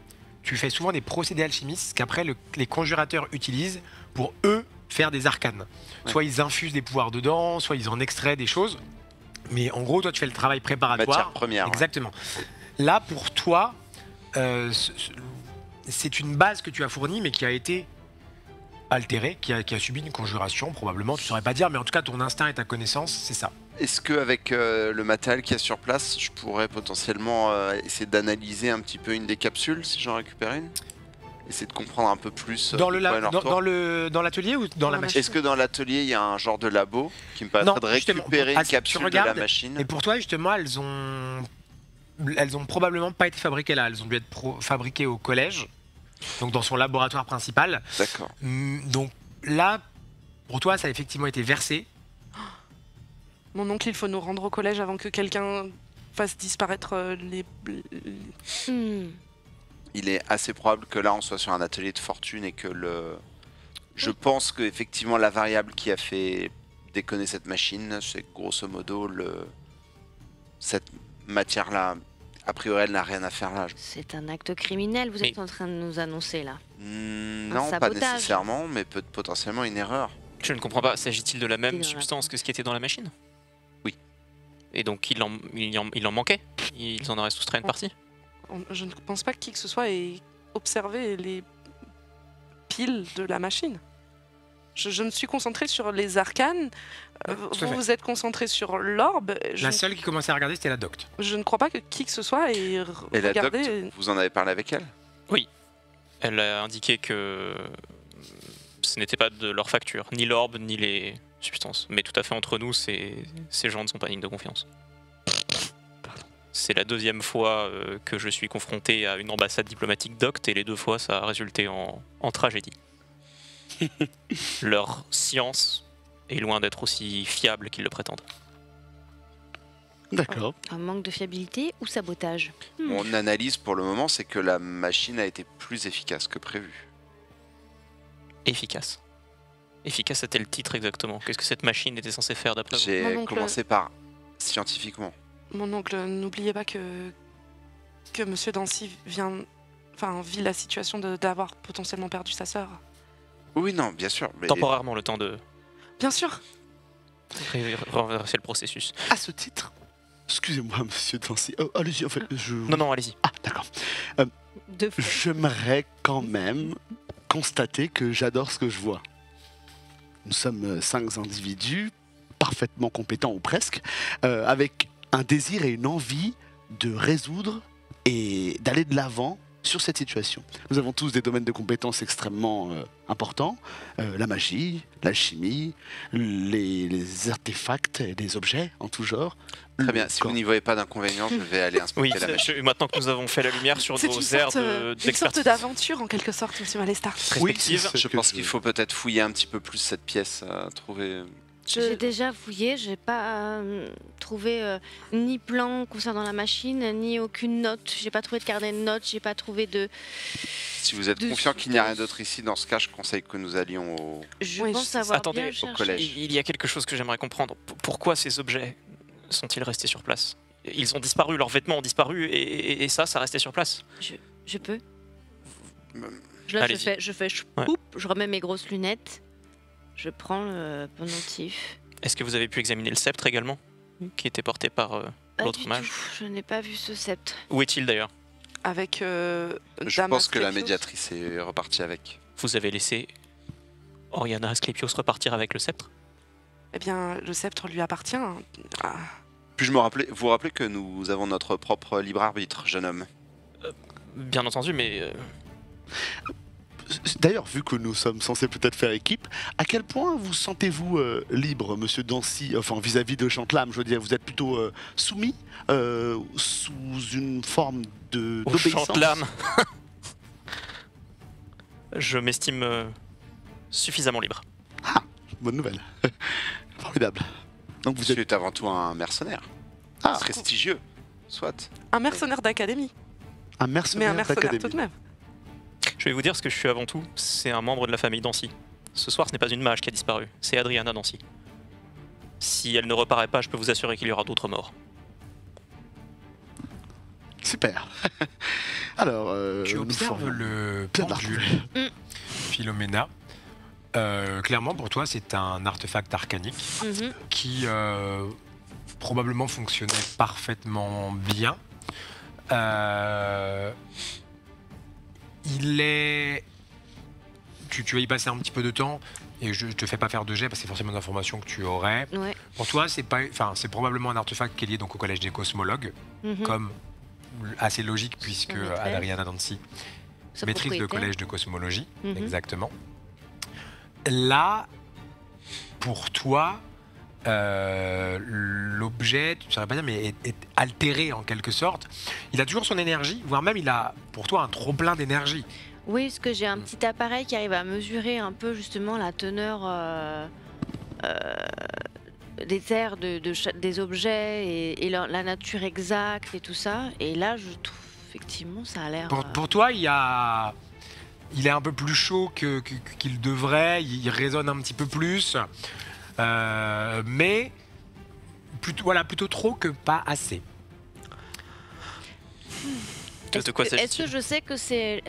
tu fais souvent des procédés alchimistes qu'après les conjurateurs utilisent pour eux faire des arcanes. Ouais. Soit ils infusent des pouvoirs dedans, soit ils en extraient des choses, mais en gros, toi tu fais le travail préparatoire. Matière première. ouais. Exactement. Là, pour toi, c'est une base que tu as fournie, mais qui a été altéré, qui a subi une conjuration, probablement. Tu saurais pas dire, mais en tout cas, ton instinct et ta connaissance, c'est ça. Est-ce qu'avec le matériel qu'il y a sur place, je pourrais potentiellement essayer d'analyser un petit peu une des capsules, si j'en récupère une? Essayer de comprendre un peu plus Dans l'atelier ou dans la la machine? Est-ce que dans l'atelier, il y a un genre de labo qui me Non, permettrait de justement. récupérer Ah, une si tu capsule de regardes, la machine? Et pour toi, justement, elles ont probablement pas été fabriquées là. Elles ont dû être fabriquées au collège, donc dans son laboratoire principal. D'accord. Donc là, pour toi, ça a effectivement été versé. Mon oncle, il faut nous rendre au collège avant que quelqu'un fasse disparaître les... Il est assez probable que là, on soit sur un atelier de fortune et que Je pense que effectivement la variable qui a fait déconner cette machine, c'est grosso modo cette matière-là. A priori, elle n'a rien à faire là. C'est un acte criminel, vous êtes Mais- en train de nous annoncer là. Non, pas sabotage. nécessairement, mais potentiellement une erreur. Je ne comprends pas, s'agit-il de la même dans la- substance que ce qui était dans la machine? Oui. Et donc il en manquait? Ils en auraient soustrait une partie? Je ne pense pas que qui que ce soit ait observé les piles de la machine. Je me suis concentrée sur les arcanes. tout à Vous fait. vous êtes concentré sur l'orbe. La seule qui commençait à regarder, c'était la docte. Je ne crois pas que qui que ce soit ait Et la regardé. docte, vous en avez parlé avec elle? Elle a indiqué que ce n'était pas de leur facture, ni l'orbe, ni les substances. Mais tout à fait entre nous, ces gens ne sont pas dignes de confiance. C'est la deuxième fois que je suis confronté à une ambassade diplomatique docte, et les deux fois, ça a résulté en tragédie. Leur science est loin d'être aussi fiable qu'ils le prétendent. D'accord. Un manque de fiabilité ou sabotage? Mon analyse pour le moment, c'est que la machine a été plus efficace que prévu. Efficace. Efficace, c'était le titre exactement. Qu'est-ce que cette machine était censée faire d'après vous? J'ai Mon oncle- commencé par scientifiquement. Mon oncle, n'oubliez pas que Monsieur Dancy vit la situation d'avoir potentiellement perdu sa sœur. Oui, non, bien sûr. Mais Temporairement, le temps de Bien sûr. renverser le processus. À ce titre, excusez-moi, monsieur Dancy. Oh, allez-y, en fait, Non, allez-y. Ah, d'accord. Deux fois. J'aimerais quand même constater que j'adore ce que je vois. Nous sommes 5 individus, parfaitement compétents ou presque, avec un désir et une envie de résoudre et d'aller de l'avant sur cette situation. Nous avons tous des domaines de compétences extrêmement importants, la magie, l'alchimie, les artefacts et les objets en tout genre. très bien. Si vous n'y voyez pas d'inconvénient, je vais aller Oui, inspecter la machine. maintenant que nous avons fait la lumière sur C'est nos une aires sorte, une sorte d'expertise d'aventure en quelque sorte, Monsieur Malestar. respectives, c'est ce Je que pense qu'il faut peut-être fouiller un petit peu plus cette pièce, trouver. J'ai déjà fouillé, j'ai pas trouvé ni plan concernant la machine, ni aucune note. J'ai pas trouvé de carnet de notes, j'ai pas trouvé de. Si vous êtes de confiant qu'il n'y a rien substance. d'autre ici, dans ce cas, je conseille que nous allions au. Je Oui, pense je- avoir attendez, bien au cherché. collège. Il y a quelque chose que j'aimerais comprendre. Pourquoi ces objets sont-ils restés sur place? Ils ont disparu, leurs vêtements ont disparu, et ça restait sur place. Je peux. Euh, Là, Allez-y. je fais, je remets mes grosses lunettes, je prends le pendentif. Est-ce que vous avez pu examiner le sceptre également, qui était porté par Pas l'autre du mage? tout, je n'ai pas vu ce sceptre. Où est-il d'ailleurs? Avec Je Dame pense que la Asclepios. médiatrice est repartie avec. Vous avez laissé Oriana Asclepios repartir avec le sceptre? Eh bien, le sceptre lui appartient. Ah, Puis-je vous rappeler que nous avons notre propre libre arbitre, jeune homme. Bien entendu, mais D'ailleurs, vu que nous sommes censés peut-être faire équipe, à quel point vous sentez-vous libre, monsieur Dancy, enfin vis-à-vis de Chantelam? Je veux dire, vous êtes plutôt soumis, sous une forme au d'obéissance? chant de l'âme. Je m'estime suffisamment libre. Bonne nouvelle. Formidable. Donc vous Vous êtes... êtes avant tout un mercenaire. Ah, Prestigieux, soit. un mercenaire d'académie, un mais mercenaire un mercenaire d'académie. tout de même. Je vais vous dire ce que je suis avant tout, c'est un membre de la famille Dancy. Ce soir, ce n'est pas une mage qui a disparu, c'est Adriana Dancy. Si elle ne reparaît pas, je peux vous assurer qu'il y aura d'autres morts. Super. Alors, Tu nous observes formons le plein pendule, Mm. Philomena. Clairement, pour toi, c'est un artefact arcanique Mhm. qui probablement fonctionnait parfaitement bien. Il est tu vas y passer un petit peu de temps et je te fais pas faire de jet parce que c'est forcément des informations que tu aurais. Ouais. Pour toi, c'est probablement un artefact qui est lié donc au collège des cosmologues, Mhm. comme assez logique puisque La maîtresse. Adriana Dancy Sa maîtrise le propriétaire. collège de cosmologie, Mhm. exactement. Là, pour toi, l'objet, tu ne saurais pas dire, mais est altéré en quelque sorte. Il a toujours son énergie, voire même il a pour toi un trop plein d'énergie. Oui, parce que j'ai un petit appareil qui arrive à mesurer un peu justement la teneur des terres des objets et la nature exacte et tout ça. Et là, je trouve effectivement ça a l'air. Pour toi, il est un peu plus chaud qu'il devrait, il résonne un petit peu plus, mais plutôt trop que pas assez. De quoi Est-ce s'agit-il? que je sais que c'est.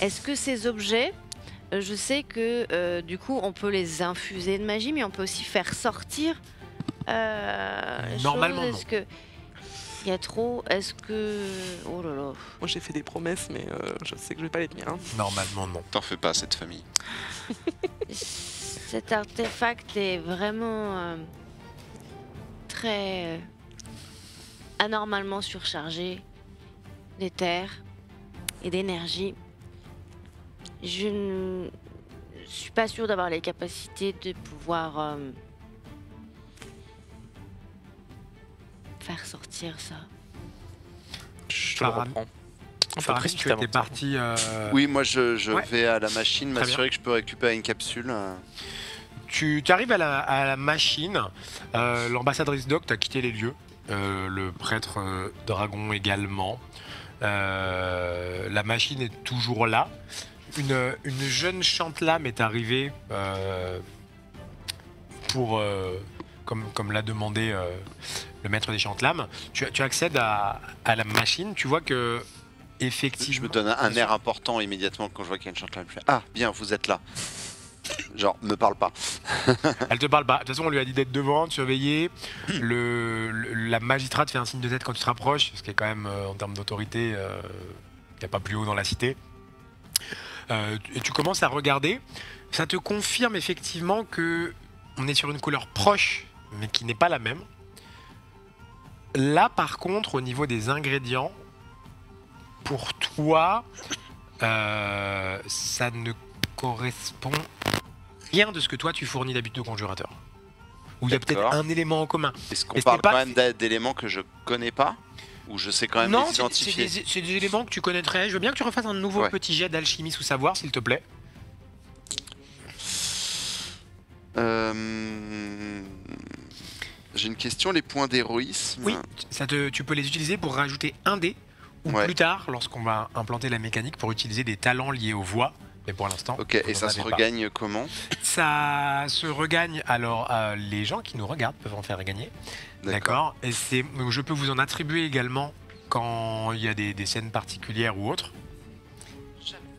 Est-ce que ces objets, je sais que du coup on peut les infuser de magie, mais on peut aussi faire sortir. Normalement, choses. non. Est-ce que. Il y a trop. Est-ce que. Oh là là. Moi j'ai fait des promesses, mais je sais que je vais pas les tenir. Hein. Normalement, non. T'en fais pas à cette famille. Cet artefact est vraiment très anormalement surchargé d'éther et d'énergie. Je ne suis pas sûre d'avoir les capacités de pouvoir faire sortir ça. Je te le Farah- reprends. Un peu Farah, tu étais précipitamment. parti. Oui, moi je Ouais. vais à la machine Très m'assurer que je peux récupérer une capsule. Tu arrives à la machine. L'ambassadrice Doc t'a quitté les lieux. Le prêtre dragon également. La machine est toujours là. Une jeune chantelame est arrivée pour, comme l'a demandé le maître des chantelames. Tu accèdes à la machine. Tu vois que Je effectivement. me donne un air important immédiatement quand je vois qu'il y a une chantelame. Je fais, ah, bien, vous êtes là. Genre, me parle pas. Elle te parle pas. De toute façon, on lui a dit d'être devant, de surveiller. La magistrate fait un signe de tête quand tu te rapproches, ce qui est quand même, en termes d'autorité, il n'y a pas plus haut dans la cité. Et tu commences à regarder. Ça te confirme effectivement que on est sur une couleur proche, mais qui n'est pas la même. Là, par contre, au niveau des ingrédients, pour toi, ça ne correspond rien de ce que toi tu fournis d'habitude au conjurateur. Ou il y a peut-être D'accord. un élément en commun. Est-ce qu'on Et ce parle n'est pas- quand même d'éléments que je connais pas? Ou je sais quand même Non, les c'est identifier? c'est des éléments que tu connaîtrais. Je veux bien que tu refasses un nouveau Ouais. petit jet d'alchimie sous savoir, s'il te plaît. J'ai une question, les points d'héroïsme. Oui, tu peux les utiliser pour rajouter un dé, ou Ouais. plus tard, lorsqu'on va implanter la mécanique, pour utiliser des talents liés aux voix. Mais pour l'instant, Ok, et vous ça en se avez pas. regagne comment? Ça se regagne. Alors, les gens qui nous regardent peuvent en faire gagner. D'accord. Et je peux vous en attribuer également quand il y a des scènes particulières ou autres.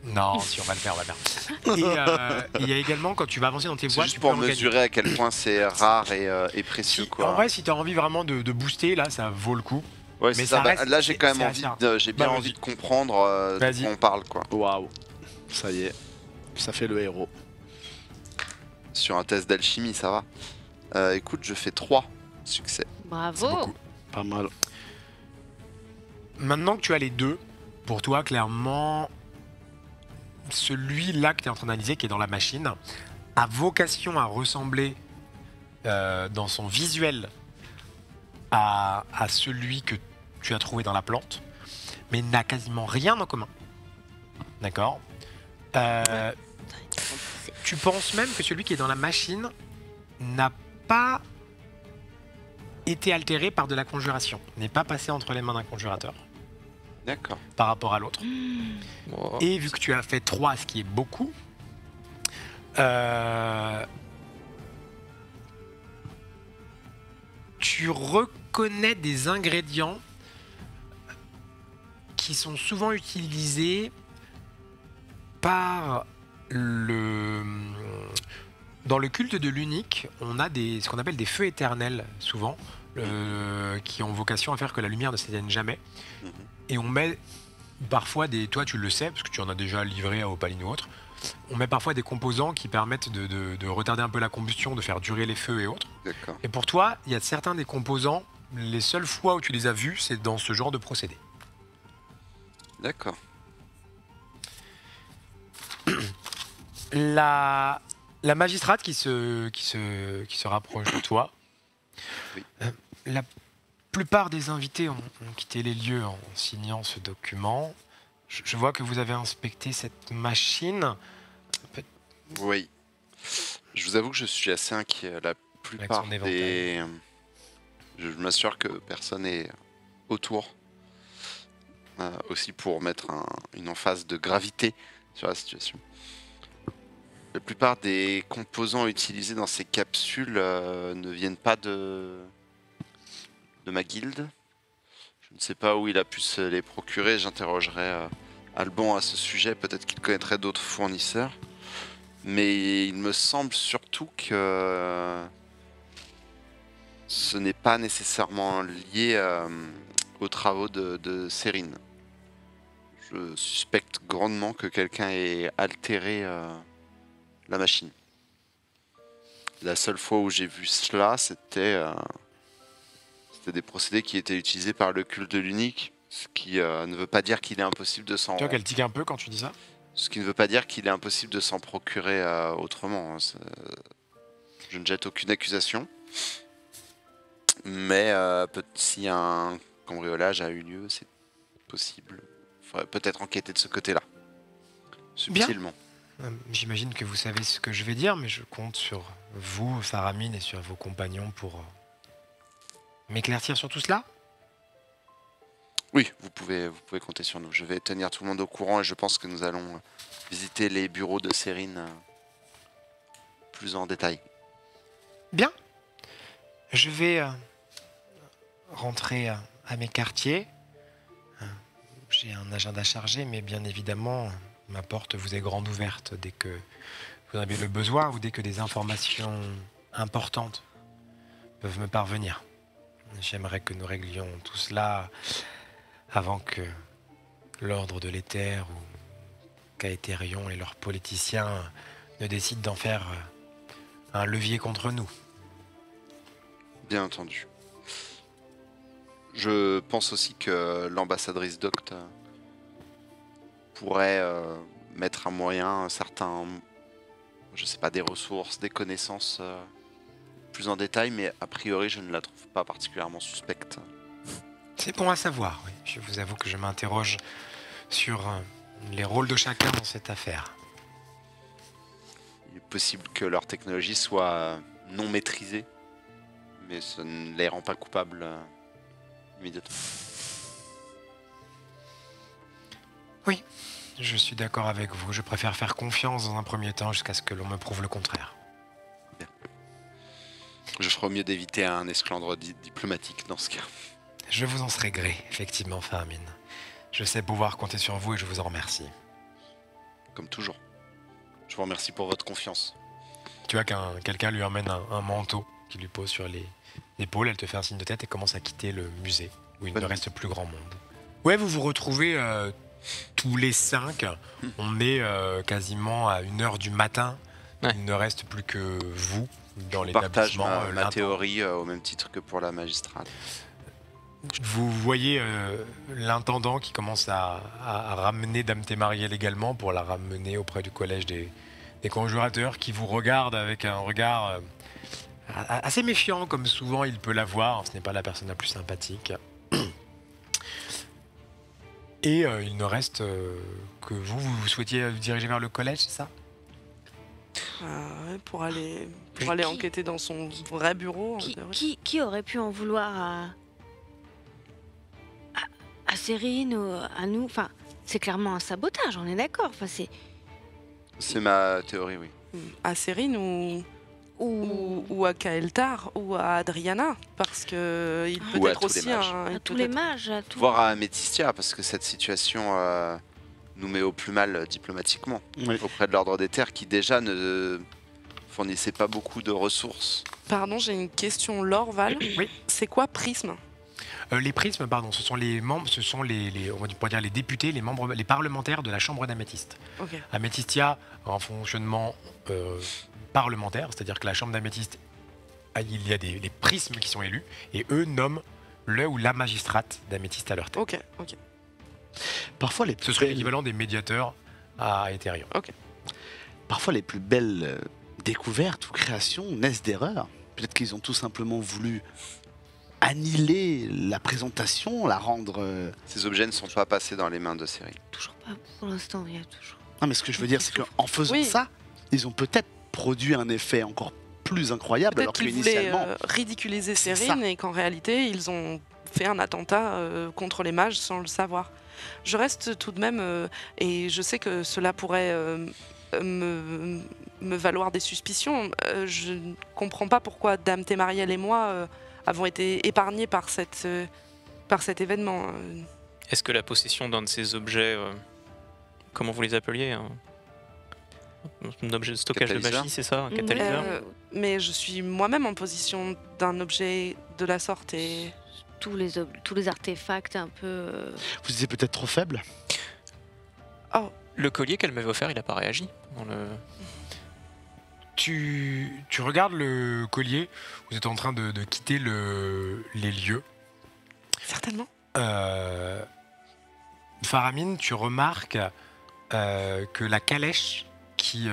Non, si on va le faire, on va le faire. Et il y a également quand tu vas avancer dans tes C'est voies, juste tu pour peux en gagner. mesurer à quel point c'est rare et précieux, Si- quoi. En vrai, si tu as envie vraiment de booster, là, ça vaut le coup. Ouais, mais c'est ça ça. Bah, reste- là, j'ai quand même c'est envie assez j'ai bien Bah, envie vas-y. de comprendre de Vas-y. quoi on parle, quoi. Waouh, ça y est, ça fait le héros. Sur un test d'alchimie, ça va. Écoute, je fais 3 succès. C'est Bravo. beaucoup. Pas mal. Maintenant que tu as les deux, pour toi, clairement, celui-là que tu es en train d'analyser, qui est dans la machine, a vocation à ressembler dans son visuel à celui que tu as trouvé dans la plante, mais n'a quasiment rien en commun. D'accord. Tu penses même que celui qui est dans la machine n'a pas été altéré par de la conjuration, n'est pas passé entre les mains d'un conjurateur D'accord. par rapport à l'autre. Bon, Et vu que tu as fait 3, ce qui est beaucoup, tu reconnais des ingrédients qui sont souvent utilisés par dans le culte de l'unique, on a ce qu'on appelle des feux éternels, souvent, qui ont vocation à faire que la lumière ne s'éteigne jamais. Mhm. Et on met parfois toi tu le sais, parce que tu en as déjà livré à Opaline ou autre, on met parfois des composants qui permettent de retarder un peu la combustion, de faire durer les feux et autres. D'accord. Et pour toi, il y a certains des composants, les seules fois où tu les as vus, c'est dans ce genre de procédé. D'accord. La magistrate qui se rapproche de toi. Oui. La plupart des invités ont quitté les lieux en signant ce document. Je vois que vous avez inspecté cette machine. Oui. Je vous avoue que je suis assez inquiet. La plupart son des... Je m'assure que personne n'est autour. Aussi pour mettre une emphase de gravité sur la situation. La plupart des composants utilisés dans ces capsules ne viennent pas de ma guilde. Je ne sais pas où il a pu se les procurer. J'interrogerai Alban à ce sujet. Peut-être qu'il connaîtrait d'autres fournisseurs. Mais il me semble surtout que ce n'est pas nécessairement lié aux travaux de Sérine. Je suspecte grandement que quelqu'un ait altéré la machine. La seule fois où j'ai vu cela, c'était des procédés qui étaient utilisés par le culte de l'unique, ce qui ne veut pas dire qu'il est impossible de s'en... Tu vois qu'elle tique un peu quand tu dis ça. Ce qui ne veut pas dire qu'il est impossible de s'en procurer autrement. Je ne jette aucune accusation. Mais si un cambriolage a eu lieu, c'est possible. Il faudrait peut-être enquêter de ce côté-là. Subtilement. J'imagine que vous savez ce que je vais dire, mais je compte sur vous, Faramine, et sur vos compagnons pour m'éclaircir sur tout cela. Oui, vous pouvez compter sur nous. Je vais tenir tout le monde au courant et je pense que nous allons visiter les bureaux de Sérine plus en détail. Bien. Je vais rentrer à mes quartiers. J'ai un agenda chargé, mais bien évidemment, ma porte vous est grande ouverte dès que vous en avez le besoin ou dès que des informations importantes peuvent me parvenir. J'aimerais que nous réglions tout cela avant que l'ordre de l'Éther ou Caéterion et leurs politiciens ne décident d'en faire un levier contre nous. Bien entendu. Je pense aussi que l'ambassadrice Doct pourrait mettre un moyen, certains, je sais pas, des ressources, des connaissances plus en détail, mais a priori je ne la trouve pas particulièrement suspecte. C'est bon à savoir, oui. Je vous avoue que je m'interroge sur les rôles de chacun dans cette affaire. Il est possible que leur technologie soit non maîtrisée, mais ça ne les rend pas coupables immédiatement. Oui, je suis d'accord avec vous. Je préfère faire confiance dans un premier temps jusqu'à ce que l'on me prouve le contraire. Bien. Je ferai au mieux d'éviter un esclandre diplomatique dans ce cas. Je vous en serai gré, effectivement, Faramine. Je sais pouvoir compter sur vous et je vous en remercie. Comme toujours. Je vous remercie pour votre confiance. Tu vois quelqu'un lui emmène un manteau qui lui pose sur les épaules, elle te fait un signe de tête et commence à quitter le musée, où il ne reste plus grand monde. Ouais, vous vous retrouvez tous les 5. On est quasiment à 1h du matin. Ouais. Il ne reste plus que vous dans Je partage l'établissement. ma théorie au même titre que pour la magistrate. Vous voyez l'intendant qui commence à ramener Dame Thémariel également pour la ramener auprès du collège des conjurateurs, qui vous regarde avec un regard assez méfiant, comme souvent il peut l'avoir. Ce n'est pas la personne la plus sympathique. Et il ne reste que vous souhaitiez vous diriger vers le collège, c'est ça? Ouais, pour aller enquêter dans son vrai bureau. Qui aurait pu en vouloir à Sérine ou à nous? Enfin, c'est clairement un sabotage, on est d'accord. Enfin, C'est ma théorie, oui. À Sérine ou à Kael'thar ou à Adriana, parce que il peut Ou à être tous aussi les mages. un... à tous les mages, à tous. Voire à Améthistia, parce que cette situation nous met au plus mal diplomatiquement Oui. auprès de l'ordre des terres, qui déjà ne fournissait pas beaucoup de ressources. Pardon, j'ai une question, Laure Val. Oui. C'est quoi prisme? Les prismes, pardon, ce sont les membres, ce sont on pourrait dire les députés, les membres, les parlementaires de la Chambre d'Améthyste. Ok. Améthystia a un fonctionnement parlementaire, c'est-à-dire que la Chambre d'Améthyste, il y a les prismes qui sont élus, et eux nomment le ou la magistrate d'Améthyste à leur tête. Ok. Parfois les Ce plus serait belles, l'équivalent des médiateurs à Ethereum. parfois les plus belles découvertes ou créations naissent d'erreurs. Peut-être qu'ils ont tout simplement voulu annihiler la présentation, la rendre. Ces objets ne sont pas passés dans les mains de Cyril. Toujours pas pour l'instant, il y a toujours. Non, mais ce que je veux dire, c'est qu'en faisant Oui. ça, ils ont peut-être produit un effet encore plus incroyable, Peut-être alors qu'ils voulaient qu'initialement. ridiculiser c'est Cyrine ça. et qu'en réalité, ils ont fait un attentat contre les mages sans le savoir. Je reste tout de même, et je sais que cela pourrait me valoir des suspicions. Je ne comprends pas pourquoi Dame Thémariel et moi avons été épargnés par cet événement. Est-ce que la possession d'un de ces objets, comment vous les appeliez, un objet de stockage de Catalyseur. magie, c'est ça, un catalyseur? Mais je suis moi-même en position d'un objet de la sorte et Tous les artefacts un peu. Vous étiez peut-être trop faible. Le collier qu'elle m'avait offert, il n'a pas réagi. Tu regardes le collier, vous êtes en train de quitter les lieux. certainement. Faramine, tu remarques que la calèche qui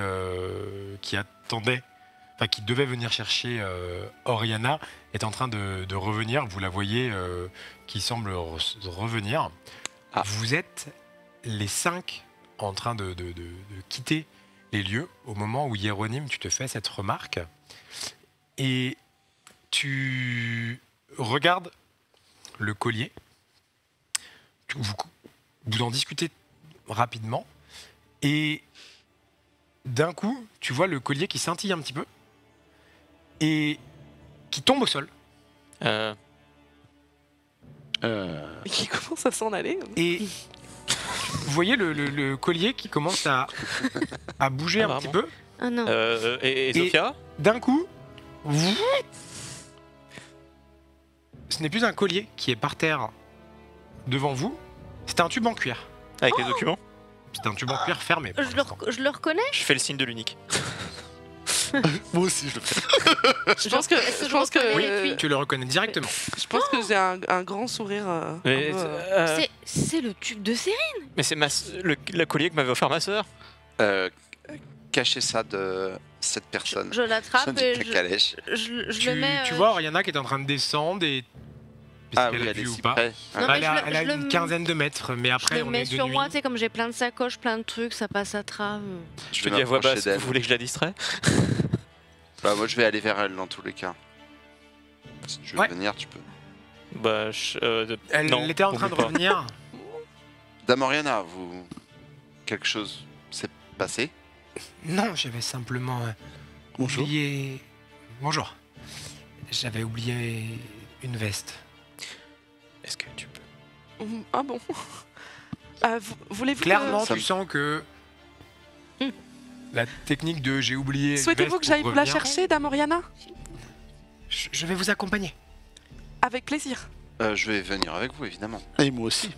attendait, enfin qui devait venir chercher Oriana, est en train de revenir. Vous la voyez qui semble revenir. Ah. Vous êtes les 5 en train de quitter les lieux au moment où Hieronyme, tu te fais cette remarque. Et tu regardes le collier. Vous en discutez rapidement. Et d'un coup, tu vois le collier qui scintille un petit peu et qui tombe au sol. Et qui commence à s'en aller. Et vous voyez le collier qui commence à bouger Ah, un petit vraiment peu. Ah non. Et Sophia? D'un coup, ce n'est plus un collier qui est par terre devant vous, c'est un tube en cuir. Avec les documents? C'est un tube en cuir fermé. pour l'instant. Je le reconnais. Je fais le signe de l'unique. Moi aussi, je le fais. Je pense que, Est-ce que je je pense que, reconnais Tu le reconnais directement. je pense que j'ai un grand sourire. Mais, un peu, C'est le tube de série. mais c'est le collier que m'avait offert ma sœur. Cachez ça de cette personne. Je l'attrape Personne et dit que la calèche. je le mets. Tu vois Oriana qui est en train de descendre et. Ah Est-ce oui, qu'elle a elle est vu ou si pas près. Non, Bah, mais elle a je le une mets- quinzaine de mètres, mais Je après le on mets est de sur nuit. moi, tu sais, comme j'ai plein de sacoches, plein de trucs, ça passe à travers. Je vais te dis à voix m'approcher basse, d'elle. vous voulez que je la distrais? Bah, moi, je vais aller vers elle dans tous les cas. Si tu veux Ouais. venir, tu peux. Bah, Elle non, était en train de oublie pas. revenir. Dame Oriana, quelque chose s'est passé? Non, j'avais simplement Bonjour. oublié. Bonjour. J'avais oublié une veste. Est-ce que tu peux? Ah bon. Voulez-vous Clairement, Ça tu me- sens que la technique de j'ai oublié. une Souhaitez-vous veste que j'aille pour vous la revenir, chercher, Dame Oriana? Je vais vous accompagner. Avec plaisir. Je vais venir avec vous, évidemment. Et moi aussi.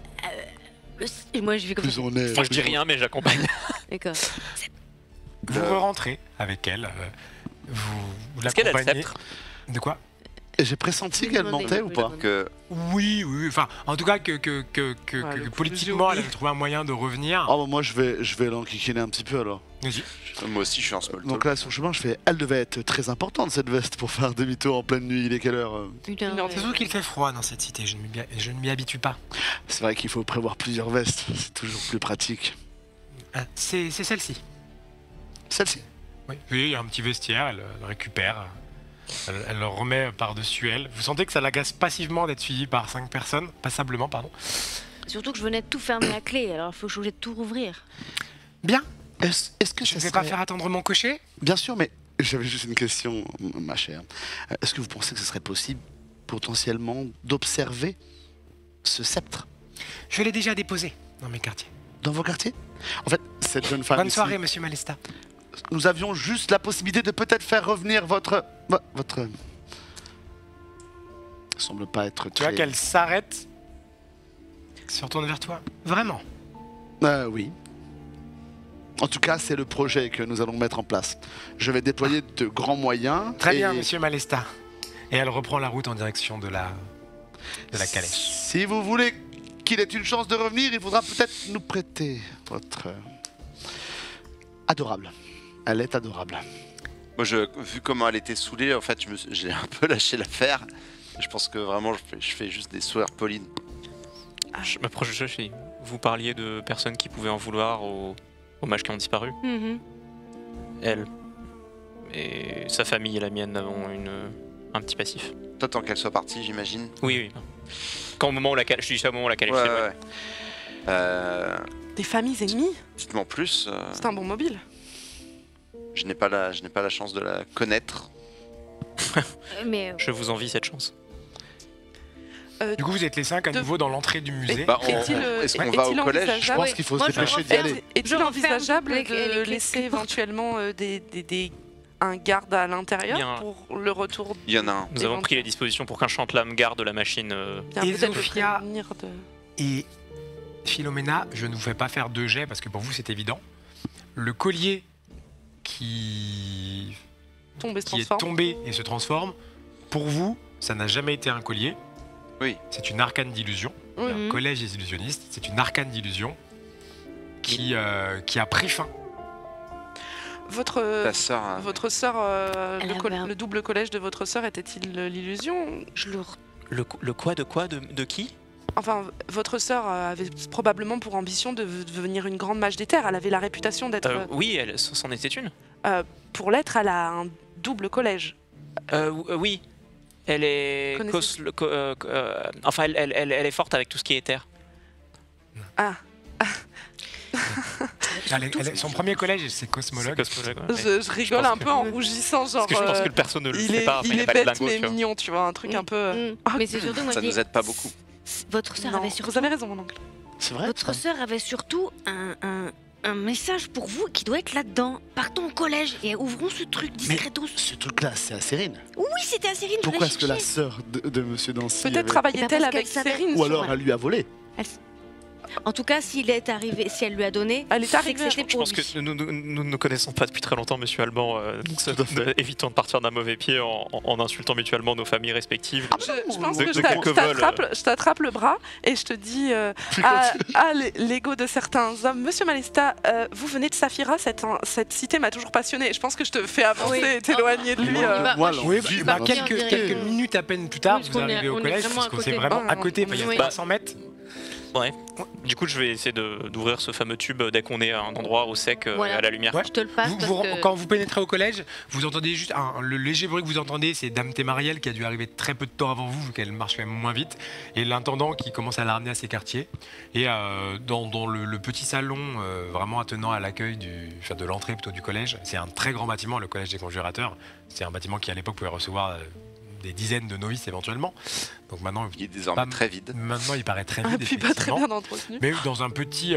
Et moi, je vis comme Plus ça. on est. Moi, je dis rien, mais j'accompagne. D'accord. Vous rentrez avec elle. Vous Est-ce qu'elle a le l'accompagnez. sceptre? De quoi? Et j'ai pressenti qu'elle mentait ou pas? Que Oui. Enfin, en tout cas que Ouais, le politiquement, elle j'ai avait trouvé un moyen de revenir. Oh, bah, moi, je vais l'enquiquiner un petit peu alors. Vas-y. moi aussi, je suis en small talk. Donc là, sur le chemin, je fais. Elle devait être très importante cette veste pour faire demi-tour en pleine nuit. Il est quelle heure? Putain, Une heure ouais. C'est sûr qu'il fait froid dans cette cité. Je ne m'y habitue pas. C'est vrai qu'il faut prévoir plusieurs vestes. C'est toujours plus pratique. Ah, c'est celle-ci. Celle-ci. Oui, il y a un petit vestiaire, elle le récupère, elle le remet par-dessus elle. Vous sentez que ça l'agace passivement d'être suivi par 5 personnes, passablement, pardon. Surtout que je venais de tout fermer à clé, alors il faut que je suis obligée de tout rouvrir. Bien, Est-ce que je ne ça vais pas serait- faire attendre mon cocher. Bien sûr, mais j'avais juste une question, ma chère. Est-ce que vous pensez que ce serait possible, potentiellement, d'observer ce sceptre Je l'ai déjà déposé dans mes quartiers. dans vos quartiers? En fait, cette jeune femme Bonne ici, soirée, monsieur Malesta. nous avions juste la possibilité de peut-être faire revenir votre semble pas être Tu vois très... qu'elle s'arrête, se retourne vers toi. Vraiment? Oui. En tout cas, c'est le projet que nous allons mettre en place. Je vais déployer de grands moyens. Très et bien, monsieur Malesta. Et elle reprend la route en direction de la calèche. Si vous voulez qu'il ait une chance de revenir, il faudra peut-être nous prêter votre... Adorable. Elle est adorable. Moi, vu comment elle était saoulée, en fait, j'ai un peu lâché l'affaire. Je pense que vraiment, je fais juste des sourires Pauline. Je m'approche de Josh et vous parliez de personnes qui pouvaient en vouloir aux mages qui ont disparu. Elle et sa famille et la mienne avons un petit passif. Toi, tant qu'elle soit partie, j'imagine. Oui. Quand au moment où je dis ça au moment où la calèche Ouais. Des familles ennemies? Dites-moi en plus. C'est un bon mobile. Je n'ai pas la chance de la connaître. Mais Je vous envie cette chance. Du coup, vous êtes les 5 à nouveau dans l'entrée du musée. Bah, Est-il, est-ce qu'on est-il va au collège? Je pense qu'il faut se Moi, je dépêcher d'y referme. aller. Est-il Je referme envisageable les de clés laisser de porte. éventuellement un garde à l'intérieur Bien. pour le retour? Il y en a un. Nous avons pris les dispositions pour qu'un chante-lame garde la machine. Bien, Et peut-être le Sophia- prévenir de... Et Philomena, je ne vous fais pas faire 2 jets parce que pour vous c'est évident. Le collier qui tomber se est transforme. tombé et se transforme, pour vous, ça n'a jamais été un collier. Oui. C'est une arcane d'illusion. Oui. Un collège des illusionnistes, c'est une arcane d'illusion qui a pris fin. Votre Ta sœur. hein. votre sœur, Elle avait un- le double collège de votre sœur était-il l'illusion? je le Le quoi de qui? Enfin, votre sœur avait probablement pour ambition de devenir une grande mage des terres. Elle avait la réputation d'être... Oui, elle c'en était une. Pour l'être, elle a un double collège. Oui. Elle est. Connaissez- Enfin, elle est forte avec tout ce qui est éther. Ah, Son premier collège, c'est cosmologue. je rigole un peu en rougissant, genre... Parce que je pense que le perso ne le il sait est, pas. Enfin, il a est pas de bête lingot, mais tu vois. mignon, tu vois, un truc un peu... Mais c'est surtout, moi, Ça je dis, nous aide pas beaucoup. votre sœur Non, avait surtout, vous avez raison, mon oncle. C'est vrai? votre sœur avait surtout un message pour vous qui doit être là-dedans. Partons au collège et ouvrons ce truc discretos. Ce truc-là, c'est à Cérine. Oui, c'était à Cérine. je Pourquoi l'ai est-ce que la cherché. sœur de Monsieur Dancy Peut-être avait- travaillait-elle parce avec qu'elle savait. Cérine. Ou sur- alors elle lui a volé. En tout cas, si elle lui a donné, Elle est c'est arrivée, que c'était Je pour pense lui. que nous ne nous connaissons pas depuis très longtemps, monsieur Alban. Tout à fait. Évitons de partir d'un mauvais pied en insultant mutuellement nos familles respectives. Je pense De- que de quelques vols, je t'attrape le bras et je te dis l'ego de certains hommes. Monsieur Malesta, vous venez de Saphira, cette cité m'a toujours passionné. Je pense que je te fais avancer Oui. et t'éloigner de lui. Il va- Moi, Oui, Il bah, va quelques, revenir quelques direct. minutes à peine plus tard, Oui, vous parce qu'on est- arrivez au on est collège, vraiment parce à que c'est côté. vraiment à Ah, côté, enfin, il y a oui. 300 mètres. Ouais. Du coup, je vais essayer d'ouvrir ce fameux tube dès qu'on est à un endroit au sec Voilà. et à la lumière. Ouais. Je te le passe parce que... Quand vous pénétrez au collège, vous entendez juste le léger bruit que vous entendez, c'est Dame Thémariel qui a dû arriver très peu de temps avant vous, vu qu'elle marche quand même moins vite, et l'intendant qui commence à la ramener à ses quartiers. Et dans le petit salon, vraiment attenant à l'accueil de l'entrée plutôt du collège, c'est un très grand bâtiment, le collège des conjurateurs. C'est un bâtiment qui à l'époque pouvait recevoir des dizaines de novices éventuellement. Donc maintenant, Il est désormais Bam. très vide. il paraît très Ah, vide. puis pas très effectivement. bien entretenu. Mais dans un petit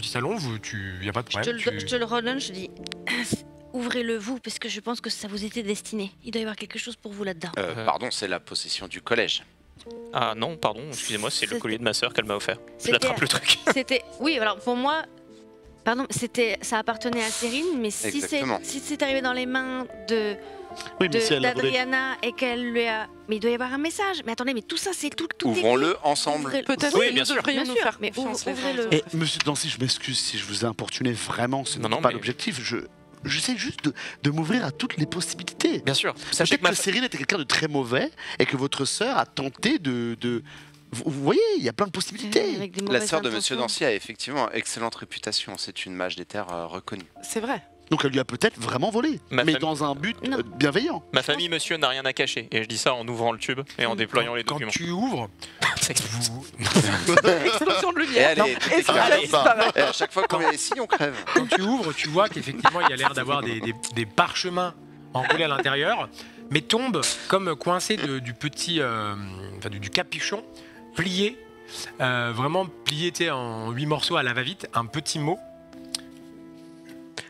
salon, il n'y a pas de Je problème. je te le redonne, je dis... Ouvrez-le vous, parce que je pense que ça vous était destiné. Il doit y avoir quelque chose pour vous là-dedans. Pardon, c'est la possession du collège. Ah non, pardon, excusez-moi, c'est le collier de ma sœur qu'elle m'a offert. Je C'était- l'attrape le truc. C'était... Oui, alors pour moi... Pardon, ça appartenait à Cérine, mais si Exactement. c'est arrivé dans les mains Oui, mais si elle l'a volé. d'Adriana et qu'elle lui a... Mais il doit y avoir un message. Mais attendez, mais tout ça, c'est tout est Ouvrons-le ensemble. Ouvrez- Peut-être Oui, que bien nous sûr. devrions Bien nous sûr, faire mais confiance les uns ouvrez-le. aux autres. Et Monsieur Dancy, je m'excuse si je vous ai importuné vraiment, ce Non, n'est non, pas mais- l'objectif. J'essaie juste de m'ouvrir à toutes les possibilités. Bien sûr. Sachez Peut-être que que Cérine était quelqu'un de très mauvais et que votre sœur a tenté de... Vous voyez, il y a plein de possibilités. Avec des La mauvaises sœur de Monsieur intentions. Dancy a effectivement une excellente réputation. C'est une mage des terres reconnue. C'est vrai. Donc elle lui a peut-être vraiment volé, Ma mais famille- dans un but Non. bienveillant. ma famille, monsieur, n'a rien à cacher. Et je dis ça en ouvrant le tube et en déployant les Quand documents. tu ouvres, C'est vous, Explosion de Et lumière. allez, Et Sophia allez. disparaît. et à chaque fois qu'on vient ici, on crève. quand tu ouvres, tu vois qu'effectivement, il y a l'air d'avoir des parchemins enroulés à l'intérieur, mais tombent comme coincés du petit, du capuchon, plié, vraiment plié tu sais, en 8 morceaux à la va-vite, un petit mot.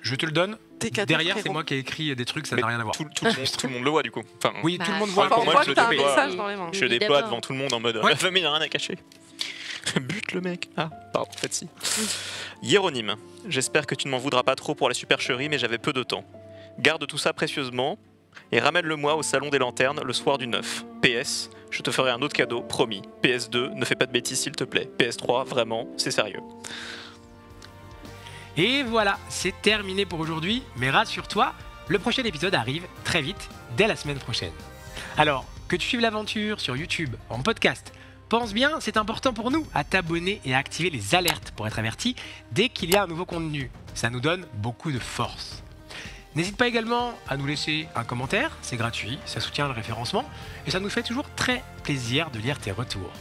Je te le donne, T'es derrière, frérot. c'est moi qui ai écrit des trucs, ça Mais n'a rien à voir. tout le monde le voit du coup. Enfin, Oui, Bah, tout le monde c'est voit. Enfin, pour on moi, voit je que t'as un déploie. message dans les mains. je Oui, déploie d'abord. devant tout le monde en mode Ouais. la famille n'a rien à cacher. Bute le mec. Ah, pardon, en fait si. Hiéronyme, j'espère que tu ne m'en voudras pas trop pour la supercherie, mais j'avais peu de temps. Garde tout ça précieusement et ramène-le-moi au salon des lanternes le soir du 9. PS, je te ferai un autre cadeau, promis. PS2, ne fais pas de bêtises s'il te plaît. PS3, vraiment, c'est sérieux. Et voilà, c'est terminé pour aujourd'hui. Mais rassure-toi, le prochain épisode arrive très vite, dès la semaine prochaine. Alors, que tu suives l'aventure sur YouTube, en podcast, pense bien, c'est important pour nous à t'abonner et à activer les alertes pour être averti dès qu'il y a un nouveau contenu. Ça nous donne beaucoup de force. N'hésite pas également à nous laisser un commentaire, c'est gratuit, ça soutient le référencement et ça nous fait toujours très plaisir de lire tes retours.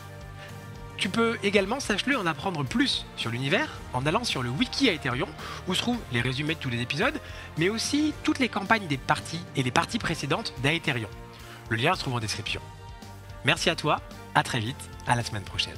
Tu peux également, sache-le, en apprendre plus sur l'univers en allant sur le wiki Aetherion où se trouvent les résumés de tous les épisodes, mais aussi toutes les campagnes des parties et les parties précédentes d'Aetherion. Le lien se trouve en description. Merci à toi, à très vite, à la semaine prochaine.